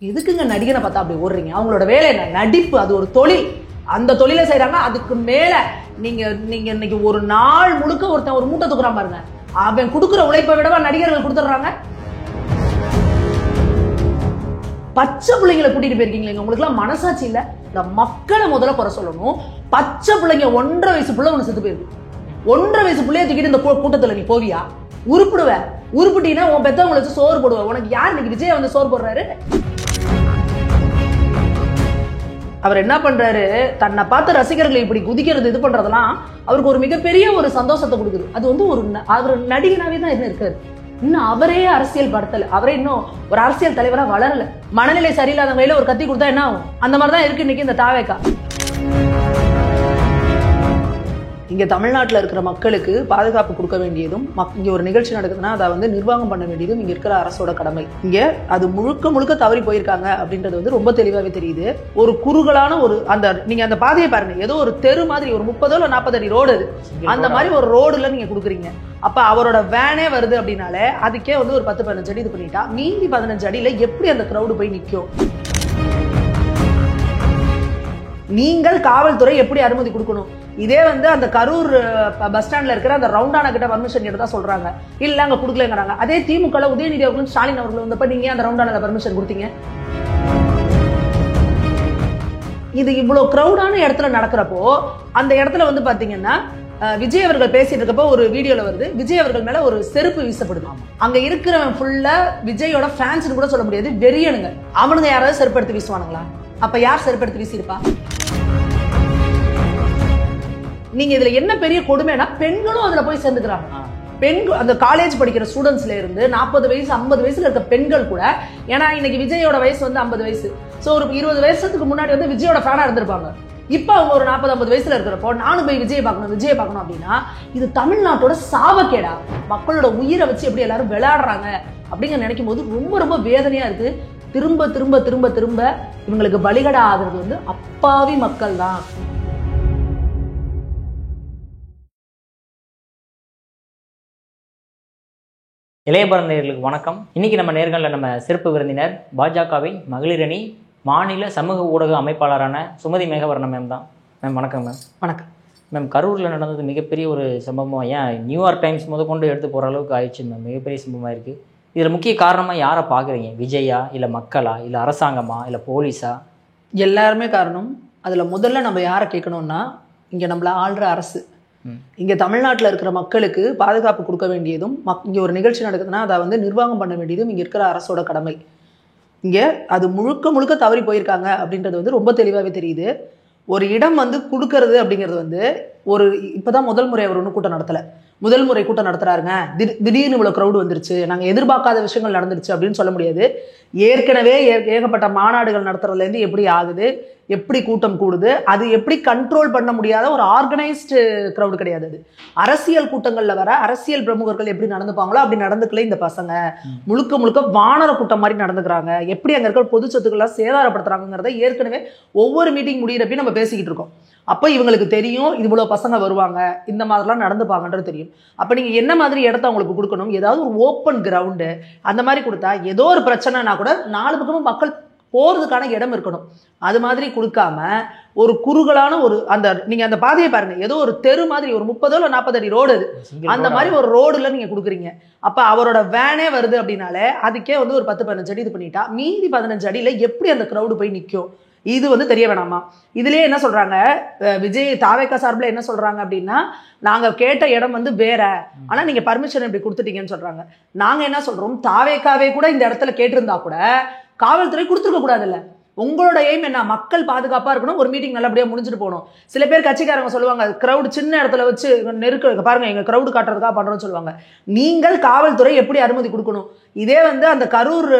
எதுக்குங்க நடிகனை பார்த்தா அப்படி ஓடுறீங்க? அவங்களோட வேலை என்ன? நடிப்பு. அது ஒரு தொழில். அந்த தொழிலை செய்யறாங்க. அதுக்கு மேல நீங்க இன்னைக்கு ஒரு நாள் முழுக்க ஒருத்தன் ஒரு மூட்டை தூக்குறான் பாருங்க, அவன் கொடுக்குற உழைப்பை விடவா நடிகர்கள் கொடுத்துடுறாங்க? பச்சை பிள்ளைங்களை கூட்டிட்டு போயிருக்கீங்க, உங்களுக்கு எல்லாம் மனசாட்சி இல்ல? இந்த மக்களை முதல்ல குறை சொல்லணும். பச்சை பிள்ளைங்க 1.5 வயசு பிள்ளை ஒண்ணு செத்து போயிருக்கு. 1.5 வயசு பிள்ளைய தூக்கிட்டு இந்த கூட்டத்துல நீ போவியா? உருப்பிடுவ. உருப்பிட்டீங்கன்னா உன் பெத்தவங்களை வச்சு சோறு போடுவ. உனக்கு யார் இன்னைக்கு விஜய் வந்து சோறு போடுறாரு? அவர் என்ன பண்றாரு, தன்னை பார்த்து ரசிகர்களை இப்படி குதிக்கிறது இது பண்றதெல்லாம் அவருக்கு ஒரு மிகப்பெரிய ஒரு சந்தோஷத்தை கொடுக்குது. அது வந்து அவர் நடிகனாவே தான் என்ன இருக்காரு. இன்னும் அவரே அரசியல் படுத்தல, அவரே இன்னும் ஒரு அரசியல் தலைவரா வளரல. மனநிலை சரியில்லாத வகையில ஒரு கத்தி கொடுத்தா என்ன ஆகும்? அந்த மாதிரிதான் இருக்கு இன்னைக்கு இந்த தாவேகா. இங்க தமிழ்நாட்டில் இருக்கிற மக்களுக்கு பாதுகாப்பு கொடுக்க வேண்டியதும், இங்க ஒரு நிகழ்ச்சி நடக்குதுன்னா அதை வந்து நிர்வாகம் பண்ண வேண்டியதும் இங்க இருக்கிற அரசோட கடமை. இங்க அது முழுக்க தவறி போயிருக்காங்க அப்படின்றது வந்து ரொம்ப தெளிவாவே தெரியுது. ஒரு குறுகலான ஒரு நீங்க அந்த பாதையை பாருங்க, ஏதோ ஒரு தெரு மாதிரி ஒரு 30 இல்ல 40 அடி ரோடு, அந்த மாதிரி ஒரு ரோடுல நீங்க கொடுக்குறீங்க. அப்ப அவரோட வேனே வருது அப்படின்னாலே அதுக்கே வந்து ஒரு 10-15 அடி இது பண்ணிட்டா மீதி 15 அடியில எப்படி அந்த கிரௌடு போய் நிற்கும்? நீங்கள் காவல்துறை எப்படி அனுமதி கொடுக்கணும்? இதே வந்து அந்த கரூர் பஸ் ஸ்டாண்ட்ல இருக்கிற அந்த ரவுண்டானா கிட்ட பர்மிஷன் எடுத்தா சொல்றாங்க, இல்ல அங்க கொடுக்கலங்கிறாங்க. அதே திமுக உதயநிதி அவர்களும் ஸ்டாலின் அவர்களும் வந்தப்ப நீங்க அந்த ரவுண்டானால பர்மிஷன் கொடுத்தீங்க? இது இவ்வளவு கிரௌடான இடத்துல நடக்கிறப்போ அந்த இடத்துல வந்து பாத்தீங்கன்னா விஜய் அவர்கள் பேசிட்டு இருக்கப்போ ஒரு வீடியோல வருது, விஜய் அவர்கள் மேல ஒரு செருப்பு வீசப்படுது. அங்க இருக்கிறவன் ஃபுல்லா விஜயோட ஃபேன்ஸ் கூட சொல்ல முடியாது, வெறியனுங்க. அவனுங்க யாராவது செருப்பு எடுத்து வீசுவானுங்களா? அப்ப யார் செருப்பு எடுத்து வீசிருப்பா? நீங்க இதுல என்ன பெரிய கொடுமைனா, பெண்களும் அதுல போய் சேர்ந்துக்கிறாங்க. பெண்கள், அந்த காலேஜ் படிக்கிற ஸ்டூடெண்ட்ஸ்ல இருந்து 40 வயசு 50 வயசுல இருக்க பெண்கள் கூட, ஏன்னா இன்னைக்கு விஜயோட வயசு வந்து 50 வயசு, சோ ஒரு 20 வருஷத்துக்கு முன்னாடி வந்து விஜயோட ஃபேனா இருந்திருப்பாங்க. இப்ப அவங்க ஒரு 40-50 வயசுல இருக்கிறப்போ நானும் போய் விஜய் பார்க்கணும் அப்படின்னா இது தமிழ்நாட்டோட சாவக்கேடா. மக்களோட உயிரை வச்சு எப்படி எல்லாரும் விளையாடுறாங்க அப்படிங்க நினைக்கும் போது ரொம்ப வேதனையா இருக்கு. திரும்ப இவங்களுக்கு பலிகடா ஆகுறது வந்து அப்பாவி மக்கள் தான். இளையபாரத நேயர்களுக்கு வணக்கம். இன்னைக்கு நம்ம நேர்களில் நம்ம சிறப்பு விருந்தினர் பாஜகவின் மகளிர் அணி மாநில சமூக ஊடக அமைப்பாளரான சுமதி மேகவர்ணன் மேம் தான். மேம் வணக்கம். மேம் வணக்கம். மேம், கரூரில் நடந்தது மிகப்பெரிய ஒரு சம்பவம், ஏன் நியூயார்க் டைம்ஸ் முதற்கொண்டு எடுத்து போகிற அளவுக்கு ஆயிடுச்சு மேம். மிகப்பெரிய சம்பவமாக இருக்குது. இதில் முக்கிய காரணமாக யாரை பார்க்குறீங்க? விஜயா, இல்லை மக்களா, இல்லை அரசாங்கமா, இல்லை போலீஸா? எல்லாருமே காரணம். அதில் முதல்ல நம்ம யாரை கேட்கணும்னா, இங்கே நம்மள ஆள்ற அரசு. இங்க தமிழ்நாட்டில் இருக்கிற மக்களுக்கு பாதுகாப்பு கொடுக்க வேண்டியதும், இங்க ஒரு நிகழ்ச்சி நடக்குதுன்னா அதை வந்து நிர்வாகம் பண்ண வேண்டியதும் இங்க இருக்கிற அரசோட கடமை. இங்க அது முழுக்க தவறி போயிருக்காங்க அப்படின்றது வந்து ரொம்ப தெளிவாகவே தெரியுது. ஒரு இடம் வந்து கொடுக்கறது அப்படிங்கிறது வந்து இப்பதான் முதல் முறை அவர் ஒன்றும் கூட்டம் நடத்தலை. முதல் முறை கூட்டம் நடத்துறாருங்க, திடீர்னு இவ்வளவு கிரௌடு வந்துருச்சு, நாங்கள் எதிர்பார்க்காத விஷயங்கள் நடந்துருச்சு அப்படின்னு சொல்ல முடியாது. ஏற்கனவே ஏகப்பட்ட மாநாடுகள் நடத்துறதுலேருந்து எப்படி ஆகுது, எப்படி கூட்டம் கூடுது, அது எப்படி கண்ட்ரோல் பண்ண முடியாத ஒரு ஆர்கனைஸ்டு கிரௌடு கிடையாது. அது அரசியல் கூட்டங்கள்ல வர அரசியல் பிரமுகர்கள் எப்படி நடந்துப்பாங்களோ அப்படி நடந்துக்கல இந்த பசங்க. முழுக்க வானர கூட்டம் மாதிரி நடந்துக்கிறாங்க. எப்படி அங்க இருக்கிற பொது சொத்துக்கள்லாம் சேதாரப்படுத்துறாங்கிறத ஏற்கனவே ஒவ்வொரு மீட்டிங் முடியிறப்பையும் நம்ம பேசிக்கிட்டு இருக்கோம். அப்போ இவங்களுக்கு தெரியும் இவ்வளவு பசங்க வருவாங்க, இந்த மாதிரிலாம் நடந்துப்பாங்கன்றது தெரியும். அப்ப நீங்க என்ன மாதிரி இடத்த அவங்களுக்கு கொடுக்கணும்? ஏதாவது ஒரு ஓப்பன் கிரவுண்டு அந்த மாதிரி கொடுத்தா ஏதோ ஒரு பிரச்சனைனா கூட 4 பக்கமும் மக்கள் போறதுக்கான இடம் இருக்கணும். அது மாதிரி கொடுக்காம ஒரு குறுகலான நீங்க அந்த பாதையை பாருங்க, ஏதோ ஒரு தெரு மாதிரி ஒரு 30 இல்ல 40 அடி ரோடு, அந்த மாதிரி ஒரு ரோடுல நீங்க கொடுக்குறீங்க. அப்ப அவரோட வேனே வருது அப்படின்னாலே அதுக்கே வந்து ஒரு 10-15 அடி இது பண்ணிட்டா மீதி 15 அடியில எப்படி அந்த கிரௌடு போய் நிற்கும்? இது வந்து தெரிய வேணாமா? இதுலயே என்ன சொல்றாங்க, விஜய் தாவேகா சார்பில் என்ன சொல்றாங்க அப்படின்னா, நாங்க கேட்ட இடம் வந்து வேற, ஆனா நீங்க பர்மிஷன் இப்படி கொடுத்துட்டீங்கன்னு சொல்றாங்க. நாங்க என்ன சொல்றோம், தாவேகாவே கூட இந்த இடத்துல கேட்டிருந்தா கூட காவல்துறை கொடுத்துருக்க கூடாதுல்ல. உங்களோட எய்ம் என்ன? மக்கள் பாதுகாப்பா இருக்கணும், ஒரு மீட்டிங் நல்லபடியா முடிஞ்சுட்டு போகணும். சில பேர் கட்சிக்காரங்க சொல்லுவாங்க, கிரௌடு சின்ன இடத்துல வச்சு நெருக்க பாருங்க, எங்க கிரௌடு காட்டுறதுக்காக பண்றோம்னு சொல்லுவாங்க. நீங்கள் காவல்துறை எப்படி அனுமதி கொடுக்கணும்? இதே வந்து அந்த கரூர்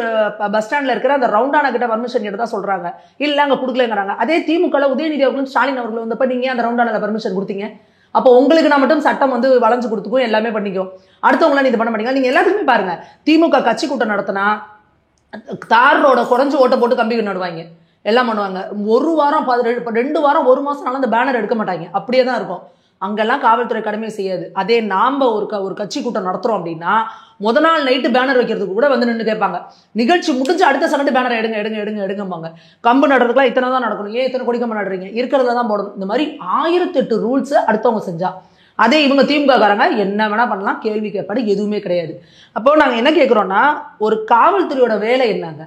பஸ் ஸ்டாண்ட்ல இருக்கிற அந்த ரவுண்டானா கிட்ட பர்மிஷன் எடுத்தா சொல்றாங்க, இல்ல அங்க கொடுக்கலங்கிறாங்க. அதே திமுக உதயநிதி அவர்களும் ஸ்டாலின் அவர்களும் வந்தப்ப நீங்க அந்த ரவுண்டானால பர்மிஷன் கொடுத்தீங்க? அப்போ உங்களுக்கு நான் மட்டும் சட்டம் வந்து வளைஞ்சு கொடுத்துக்கும், எல்லாமே பண்ணிக்கும், அடுத்தவங்களாம் இது பண்ண மாட்டீங்க. நீங்க எல்லாத்துக்குமே பாருங்க, திமுக கட்சி கூட்டம் நடத்தினா தார் ரோட குறைஞ்சு ஓட்ட போட்டு கம்பி நடுவாங்க, எல்லாம் பண்ணுவாங்க. 1 வாரம் 2 வாரம் 1 மாசம் அந்த பேனர் எடுக்க மாட்டாங்க, அப்படியே தான் இருக்கும். அங்கெல்லாம் காவல்துறை கடமை செய்யாது. அதே நாம ஒரு கட்சி கூட்டம் நடத்துறோம் அப்படின்னா முத நாள் நைட்டு பேனர் வைக்கிறதுக்கு கூட வந்து நின்று கேட்பாங்க. நிகழ்ச்சி முடிஞ்சு அடுத்த செகண்ட் பேனர் எடுங்க எடுங்க எடுங்க எடுங்கம்பாங்க. கம்பு நடுறதுக்குலாம் இத்தனை தான் நடக்கணும், ஏன் இத்தனை கொடி கம்பு நடுறீங்க, இருக்கிறதுல தான் போடணும். இந்த மாதிரி 1008 ரூல்ஸ் அடுத்தவங்க செஞ்சா. அதே இவங்க திமுககாரங்க என்ன வேணா பண்ணலாம், கேள்வி கேட்பாடு எதுவுமே கிடையாது. அப்போ நாங்கள் என்ன கேட்குறோம்னா, ஒரு காவல்துறையோட வேலை என்னங்க,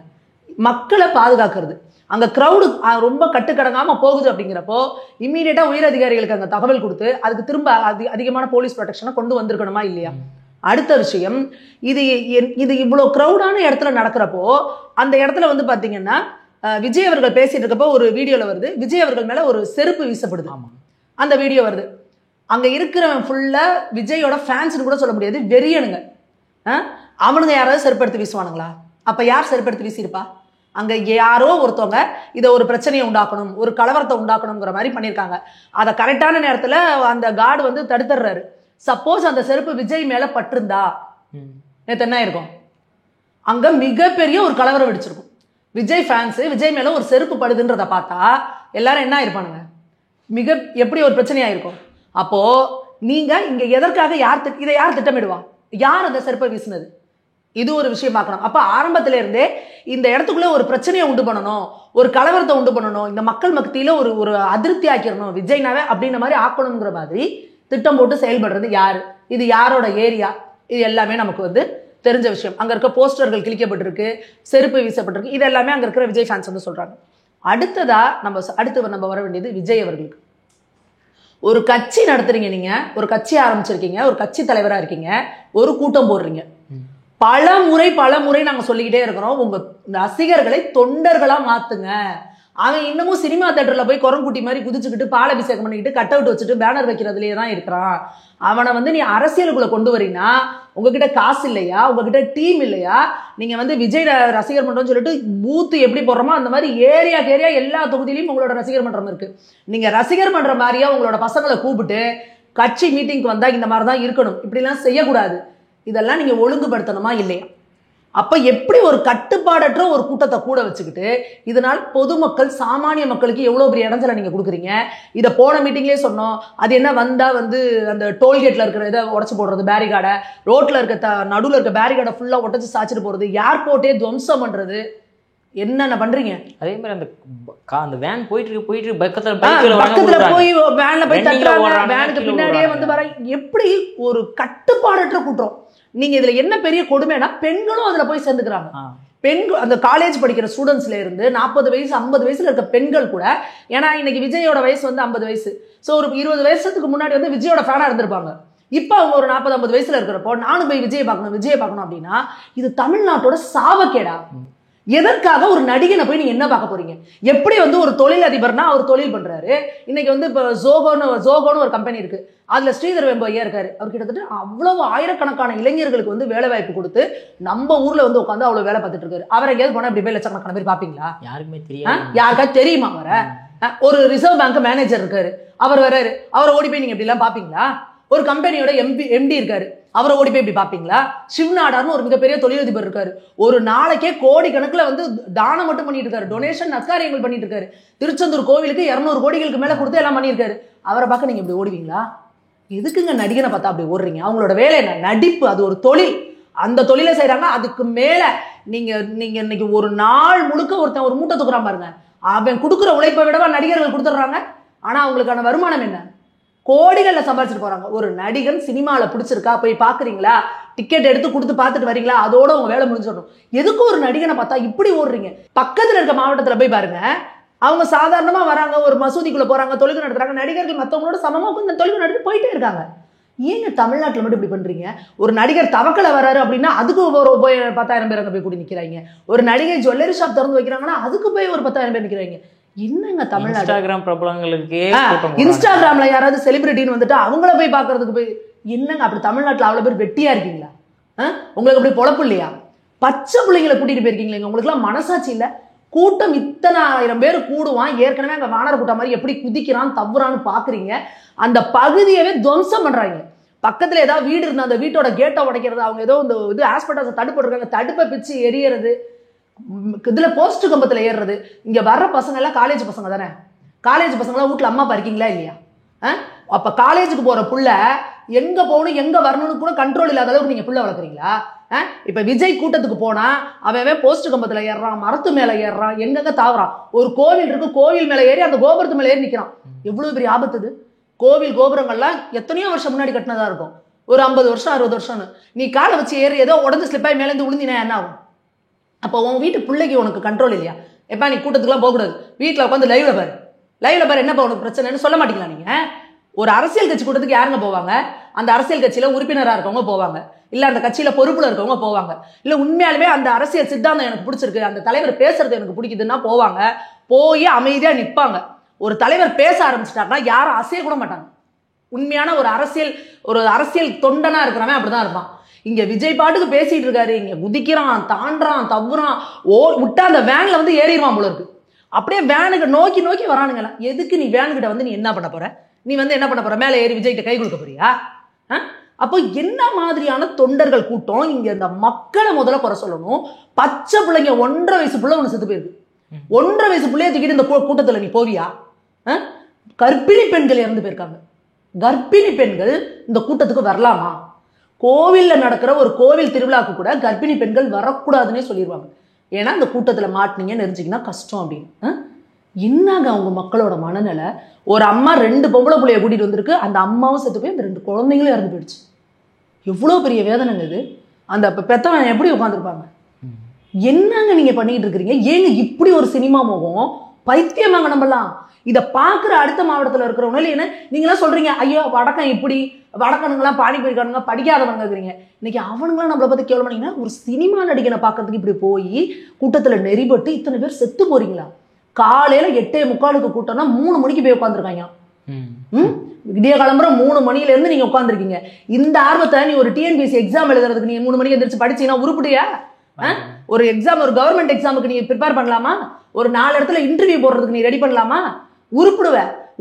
மக்களை பாதுகாக்கிறது. அங்கே க்ரௌடு ரொம்ப கட்டுக்கடங்காமல் போகுது அப்படிங்கிறப்போ இம்மீடியட்டாக உயர் அதிகாரிகளுக்கு அங்கே தகவல் கொடுத்து அதுக்கு திரும்ப அதிகமான போலீஸ் ப்ரொடெக்ஷனை கொண்டு வந்திருக்கணுமா இல்லையா? அடுத்த விஷயம், இது இவ்வளோ க்ரௌடான இடத்துல நடக்கிறப்போ அந்த இடத்துல வந்து பார்த்தீங்கன்னா விஜய் அவர்கள் பேசிட்டு இருக்கப்போ ஒரு வீடியோவில் வருது, விஜய் அவர்கள் மேலே ஒரு செருப்பு வீசப்படுது. ஆமாம், அந்த வீடியோ வருது. அங்கே இருக்கிறவன் ஃபுல்லாக விஜயோட ஃபேன்ஸ்னு கூட சொல்ல முடியாது, வெறியனுங்க. அவனுங்க யாராவது செருப்படுத்தி வீசுவானுங்களா? அப்போ யார் செருப்படுத்தி வீசியிருப்பா? அங்கே யாரோ ஒருத்தவங்க இதை ஒரு பிரச்சனையை உண்டாக்கணும், ஒரு கலவரத்தை உண்டாக்கணுங்கிற மாதிரி பண்ணியிருக்காங்க. அதை கரெக்டான நேரத்தில் அந்த கார்டு வந்து தடுத்துடுறாரு. சப்போஸ் அந்த செருப்பு விஜய் மேலே பட்டிருந்தா நேற்று என்ன இருக்கும்? அங்கே மிகப்பெரிய ஒரு கலவரம் வெடிச்சிருக்கும். விஜய் ஃபேன்ஸு விஜய் மேலே ஒரு செருப்பு படுதுன்றதை பார்த்தா எல்லாரும் என்ன ஆயிருப்பானுங்க? எப்படி ஒரு பிரச்சனையாயிருக்கும்? அப்போது நீங்கள் இங்கே எதற்காக இதை யார் திட்டமிடுவா? யார் அந்த செருப்பை வீசினது? இது ஒரு விஷயம் பார்க்கணும். அப்போ ஆரம்பத்துல இருந்தே இந்த இடத்துக்குள்ள ஒரு பிரச்சனையை உண்டு பண்ணணும், ஒரு கலவரத்தை உண்டு பண்ணணும், இந்த மக்கள் மத்தியில ஒரு அதிருப்தி ஆக்கிடணும் விஜய்னாவே அப்படின்ற மாதிரி ஆக்கணுங்கிற மாதிரி திட்டம் போட்டு செயல்படுறது யாரு? இது யாரோட ஏரியா? இது எல்லாமே நமக்கு வந்து தெரிஞ்ச விஷயம். அங்க இருக்க போஸ்டர்கள் கிழிக்கப்பட்டிருக்கு, செருப்பு வீசப்பட்டிருக்கு, இது எல்லாமே அங்க இருக்கிற விஜய் ஃபேன்ஸ் வந்து சொல்றாங்க. அடுத்து நம்ம வர வேண்டியது விஜய் அவர்களுக்கு. ஒரு கட்சி நடத்துறீங்க, நீங்க ஒரு கட்சி ஆரம்பிச்சிருக்கீங்க, ஒரு கட்சி தலைவரா இருக்கீங்க, ஒரு கூட்டம் போடுறீங்க. பல முறை நாங்க சொல்லிக்கிட்டே இருக்கிறோம், உங்க ரசிகர்களை தொண்டர்களா மாத்துங்க. அவன் இன்னமும் சினிமா தியேட்டர்ல போய் குரங்குட்டி மாதிரி குதிச்சுக்கிட்டு பாலாபிஷேகம் பண்ணிக்கிட்டு கட் அவுட் வச்சுட்டு பேனர் வைக்கிறதுலேயே தான் இருக்கிறான். அவனை வந்து நீ அரசியலுக்குள்ள கொண்டு வரீன்னா உங்ககிட்ட காசு இல்லையா, உங்ககிட்ட டீம் இல்லையா? நீங்க வந்து விஜய் ரசிகர் மன்றம்னு சொல்லிட்டு பூத்து எப்படி போடுறோமோ அந்த மாதிரி ஏரியா எல்லா தொகுதியிலையும் உங்களோட ரசிகர் மன்றம் இருக்கு. நீங்க ரசிகர் மன்ற மாதிரியா உங்களோட பசங்களை கூப்பிட்டு கட்சி மீட்டிங்க்கு வந்தா இந்த மாதிரி தான் இருக்கணும், இப்படிலாம் செய்யக்கூடாது. இதெல்லாம் நீங்க ஒழுங்குபடுத்தணுமா இல்லையா? அப்ப எப்படி ஒரு கட்டுப்பாடற்ற ஒரு கூட்டத்தை கூட வச்சுக்கிட்டு இதனால் பொதுமக்கள் சாமானிய மக்களுக்கு எவ்வளவு பெரிய இடத்துல நீங்க கொடுக்குறீங்க? இதை போன மீட்டிங்லேயே சொன்னோம். அது என்ன வந்தா வந்து அந்த டோல்கேட்ல இருக்கிற இதை உடச்சு போடுறது, பேரிகார்டை ரோட்ல இருக்க நடுவில் இருக்க பேரிகார்டை ஃபுல்லா உடச்சு சாச்சிட்டு போறது, ஏர்போர்ட்டே துவம்சம் பண்றது, என்னென்ன பண்றீங்க? அதே மாதிரி அந்த வேன் போயிட்டு பக்கத்துல போய் வேன்ல போய் தட்டுறாங்க, வேனுக்கு பின்னாடியே வந்து வர. எப்படி ஒரு கட்டுப்பாடற்ற கூட்டம்! நீங்க இதுல என்ன பெரிய கொடுமைனா பெண்களும் அதுல போய் சேர்ந்துக்கிறாங்க. பெண்கள் அந்த காலேஜ் படிக்கிற ஸ்டூடெண்ட்ஸ்ல இருந்து 40 வயசு 50 வயசுல இருக்க பெண்கள் கூட, ஏன்னா இன்னைக்கு விஜயோட வயசு வந்து 50 வயசு, ஸோ ஒரு 20 வருஷத்துக்கு முன்னாடி வந்து விஜயோட ஃபேனா இருந்திருப்பாங்க. இப்போ அவங்க ஒரு 40-50 வயசுல இருக்கிறப்போ நானும் போய் விஜயை பார்க்கணும் அப்படின்னா இது தமிழ்நாட்டோட சாவக்கேடா. எதற்காக ஒரு நடிகனை போய் நீங்க என்ன பார்க்க போறீங்க? எப்படி வந்து ஒரு தொழில் அதிபர்னா அவர் தொழில் பண்றாரு. இன்னைக்கு வந்து இப்போ ஜோகோன்னு ஒரு கம்பெனி இருக்கு, அதுல ஸ்ரீதர் வெம்பு ஐயா இருக்காரு. அவர் கிட்டத்தட்ட அவ்வளவு ஆயிரக்கணக்கான இளைஞர்களுக்கு வந்து வேலை வாய்ப்பு கொடுத்து நம்ம ஊர்ல வந்து உட்காந்து அவ்வளவு வேலை பார்த்துட்டு இருக்காரு. அவரை எங்கேயாவது போனா இப்படி போய் லட்சக்கணக்கான பேர் பாப்பீங்களா? யாருக்குமே தெரியும். யாருக்காவது தெரியுமா? வர ஒரு ரிசர்வ் பேங்க் மேனேஜர் இருக்காரு, அவர் வர்றாரு, அவரை ஓடி போய் நீங்க இப்படி எல்லாம் பாப்பீங்களா? ஒரு கம்பெனியோட எம்டி இருக்காரு, அவரை ஓடி போய் இப்படி பாப்பீங்களா? சிவ்நாடார்னு ஒரு மிகப்பெரிய தொழிலதிபர் இருக்காரு, ஒரு நாளைக்கே கோடி கணக்குல வந்து தானம் மட்டும் பண்ணிட்டு இருக்காரு, டொனேஷன் நற்காரியங்கள் பண்ணிட்டு இருக்காரு. திருச்செந்தூர் கோவிலுக்கு 200 கோடிகளுக்கு மேல கொடுத்து எல்லாம் பண்ணியிருக்காரு. அவரை பார்க்க நீங்க இப்படி ஓடுவீங்களா? எதுக்குங்க நடிகனை பார்த்தா அப்படி ஓடுறீங்க? அவங்களோட வேலை என்ன? நடிப்பு. அது ஒரு தொழில், அந்த தொழிலை செய்யறாங்க. அதுக்கு மேல நீங்க இன்னைக்கு ஒரு நாள் முழுக்க ஒருத்தன் ஒரு மூட்டை தூக்குறான் பாருங்க, அவன் கொடுக்குற உழைப்பை விடவா நடிகர்கள் கொடுத்துட்றாங்க. ஆனா அவங்களுக்கான வருமானம் என்ன? கோடிகள்ல சம்பாதிச்சுட்டு போறாங்க. ஒரு நடிகன் சினிமால பிடிச்சிருக்கா, போய் பாக்குறீங்களா, டிக்கெட் எடுத்து கொடுத்து பார்த்துட்டு வரீங்களா, அதோட உங்க வேலை முடிஞ்சிடணும். எதுக்கு ஒரு நடிகனை பார்த்தா இப்படி ஓடுறீங்க? பக்கத்துல இருக்க மாவட்டத்துல போய் பாருங்க, அவங்க சாதாரணமா வராங்க, ஒரு மசூதிக்குள்ள போறாங்க, தொழுகை நடத்துறாங்க, நடிகர்கள் மற்றவங்களோட சமமா இந்த தொழுகை நடத்தி போயிட்டே இருக்காங்க. ஏங்க தமிழ்நாட்டில் மட்டும் இப்படி பண்றீங்க? ஒரு நடிகர் தவக்கலை வராரு அப்படின்னா அதுக்கு போய் 10,000 பேர் அங்கே போய் கூடி நிற்கிறாங்க. ஒரு நடிகை ஜுவல்லரி ஷாப் திறந்து வைக்கிறாங்கன்னா அதுக்கு போய் ஒரு 10,000 பேர் நிற்கிறாங்க. என்னங்க தமிழ்நாடு? இன்ஸ்டாகிராம் பிரபலங்களுக்கு இன்ஸ்டாகிராம்ல யாராவது செலிபிரிட்டின்னு வந்துட்டு அவங்கள போய் பார்க்கறதுக்கு போய் என்னங்க? அப்படி தமிழ்நாட்டில் அவ்வளோ பேர் வெட்டியா இருக்கீங்களா? உங்களுக்கு அப்படி பொழப்பு இல்லையா? பச்சை பிள்ளைங்களை கூட்டிட்டு போயிருக்கீங்களா? உங்களுக்குலாம் மனசாட்சி இல்லை? கூட்டம் இத்தனை 1000 பேர் கூடுவான், ஏற்கனவே அங்கே வானர கூட்டம் மாதிரி எப்படி குதிக்கிறான் தவறான்னு பார்க்குறீங்க. அந்த பகுதியவே துவம்சம் பண்ணுறாங்க. பக்கத்தில் ஏதாவது வீடு இருந்தால் அந்த வீட்டோட கேட்டை உடைக்கிறது, அவங்க ஏதோ இந்த இது ஆஸ்பெட்டாஸை தடுப்பு இருக்காங்க, தடுப்பை பிச்சு எரியறது, இதில் போஸ்ட் கம்பத்தில் ஏறுறது. இங்கே வர்ற பசங்க எல்லாம் காலேஜ் பசங்க தானே. காலேஜ் பசங்களாம் வீட்டில் அம்மா அப்பா இருக்கீங்களா இல்லையா? அப்ப காலேஜுக்கு போற புள்ள எங்க போகணும் எங்க வரணும்னு கூட கண்ட்ரோல் இல்லாத அளவுக்கு நீங்க புள்ள வளர்க்குறீங்களா? இப்ப விஜய் கூட்டத்துக்கு போனா அவன் போஸ்ட் கம்பத்துல ஏறான், மரத்து மேல ஏறான், எங்கெங்க தாவறான். ஒரு கோவில் இருக்கு, கோவில் மேல ஏறி அந்த கோபுரத்து மேல ஏறி நிக்கிறான். எவ்வளவு பெரிய ஆபத்து இது. கோவில் கோபுரங்கள்லாம் எத்தனையோ வருஷம் முன்னாடி கட்டினதா இருக்கும், ஒரு 50 வருஷம் 60 வருஷம்னு. நீ காலை வச்சு ஏறி ஏதோ உடஞ்சு ஸ்லிப்பாய் மேலேருந்து விழுந்தினா என்ன ஆகும்? அப்போ உன் வீட்டு பிள்ளைக்கு உனக்கு கண்ட்ரோல் இல்லையா? எப்பா நீ கூட்டத்துக்குலாம் போகக்கூடாது, வீட்டில் உட்காந்து லைவ்ல பாரு என்னப்பா உனக்கு பிரச்சனைன்னு சொல்ல மாட்டீங்களா? நீங்க ஒரு அரசியல் கட்சி கூட்டத்துக்கு யாருங்க போவாங்க? அந்த அரசியல் கட்சியில உறுப்பினராக இருக்கவங்க போவாங்க, இல்ல அந்த கட்சியில பொறுப்புல இருக்கவங்க போவாங்க, இல்ல உண்மையாலுமே அந்த அரசியல் சித்தாந்தம் எனக்கு பிடிச்சிருக்கு, அந்த தலைவர் பேசுறது எனக்கு பிடிக்குதுன்னா போவாங்க. போய் அமைதியா நிற்பாங்க. ஒரு தலைவர் பேச ஆரம்பிச்சிட்டாருன்னா யாரும் அசைய கூட மாட்டாங்க. உண்மையான ஒரு அரசியல் தொண்டனா இருக்கிறவன் அப்படிதான் இருப்பான். இங்க விஜய் பாட்டுக்கு பேசிட்டு இருக்காரு, இங்க குதிக்கிறான், தாண்டான், தவ்வுறான், விட்டா அந்த வேன்ல வந்து ஏறிடுவான் போல இருக்கு. அப்படியே வேனுக்கு நோக்கி நோக்கி வரானுங்களா. எதுக்கு நீ வேனுக்கிட்ட வந்து நீ என்ன பண்ண போற? நீ வந்து என்ன பண்ண போற? மேலே ஏறி விஜய்கிட்ட கை கொடுக்க போறியா? அப்போ என்ன மாதிரியான தொண்டர்கள் கூட்டம் இங்க? இந்த மக்களை முதல்ல குறை சொல்லணும். பச்சை பிள்ளைங்க 1.5 வயசு பிள்ளை ஒன்று செத்து போயிருக்கு. 1.5 வயசு பிள்ளைய தூக்கிட்டு இந்த கூட்டத்தில் நீ போவியா? கர்ப்பிணி பெண்கள் இறந்து போயிருக்காங்க. கர்ப்பிணி பெண்கள் இந்த கூட்டத்துக்கு வரலாமா? கோவில்ல நடக்கிற ஒரு கோவில் திருவிழாக்கு கூட கர்ப்பிணி பெண்கள் வரக்கூடாதுன்னே சொல்லிடுவாங்க. ஏன்னா அந்த கூட்டத்தில் மாட்டினீங்கன்னு நினைச்சிங்கன்னா கஷ்டம் அப்படின்னு. என்னங்க அவங்க மக்களோட மனநிலை? ஒரு அம்மா 2 பொம்பளை பிள்ளைய கூட்டிட்டு வந்திருக்கு, அந்த அம்மாவும் செத்து போய் அந்த 2 குழந்தைங்களும் இறந்து போயிடுச்சு. எவ்வளோ பெரிய வேதனைங்க இது. அந்த பெத்தவன் எப்படி உட்காந்துருப்பாங்க? என்னங்க நீங்க பண்ணிட்டு இருக்கிறீங்க? ஏங்க இப்படி ஒரு சினிமா மோகம்? பைத்தியமாங்க நம்மலாம். இதை பார்க்குற அடுத்த மாவட்டத்தில் இருக்கிறவங்க என்ன நீங்களாம் சொல்றீங்க, ஐயோ வடக்கம் இப்படி, வடக்கனுங்களாம் பாடி போயிருக்கானுங்க, படிக்காதவங்க இருக்கிறீங்க. இன்னைக்கு அவனுங்களாம் நம்மளை பத்தி கேள்வி பண்ணீங்கன்னா, ஒரு சினிமா நடிகனை பார்க்கறதுக்கு இப்படி போய் கூட்டத்தில் நெறிபட்டு இத்தனை பேர் செத்து போறீங்களா? காலையில 8:45 கூட்டம்னா 3 மணிக்கு போய் உட்காந்துருக்காங்க. விடிய கிளம்புற 3 மணில இருந்து நீங்க உட்காந்துருக்கீங்க. இந்த ஆர்வத்தை நீ ஒரு டிஎன்பிஎஸ்சி எக்ஸாம் எழுதுறதுக்கு நீ 3 மணிக்கு எந்திரிச்சு படிச்சீங்கன்னா உருப்படியா? ஒரு எக்ஸாம், ஒரு கவர்மெண்ட் எக்ஸாமுக்கு நீ ப்ரிப்பேர் பண்ணலாமா? ஒரு 4 இடத்துல இன்டர்வியூ போடுறதுக்கு நீ ரெடி பண்ணலாமா?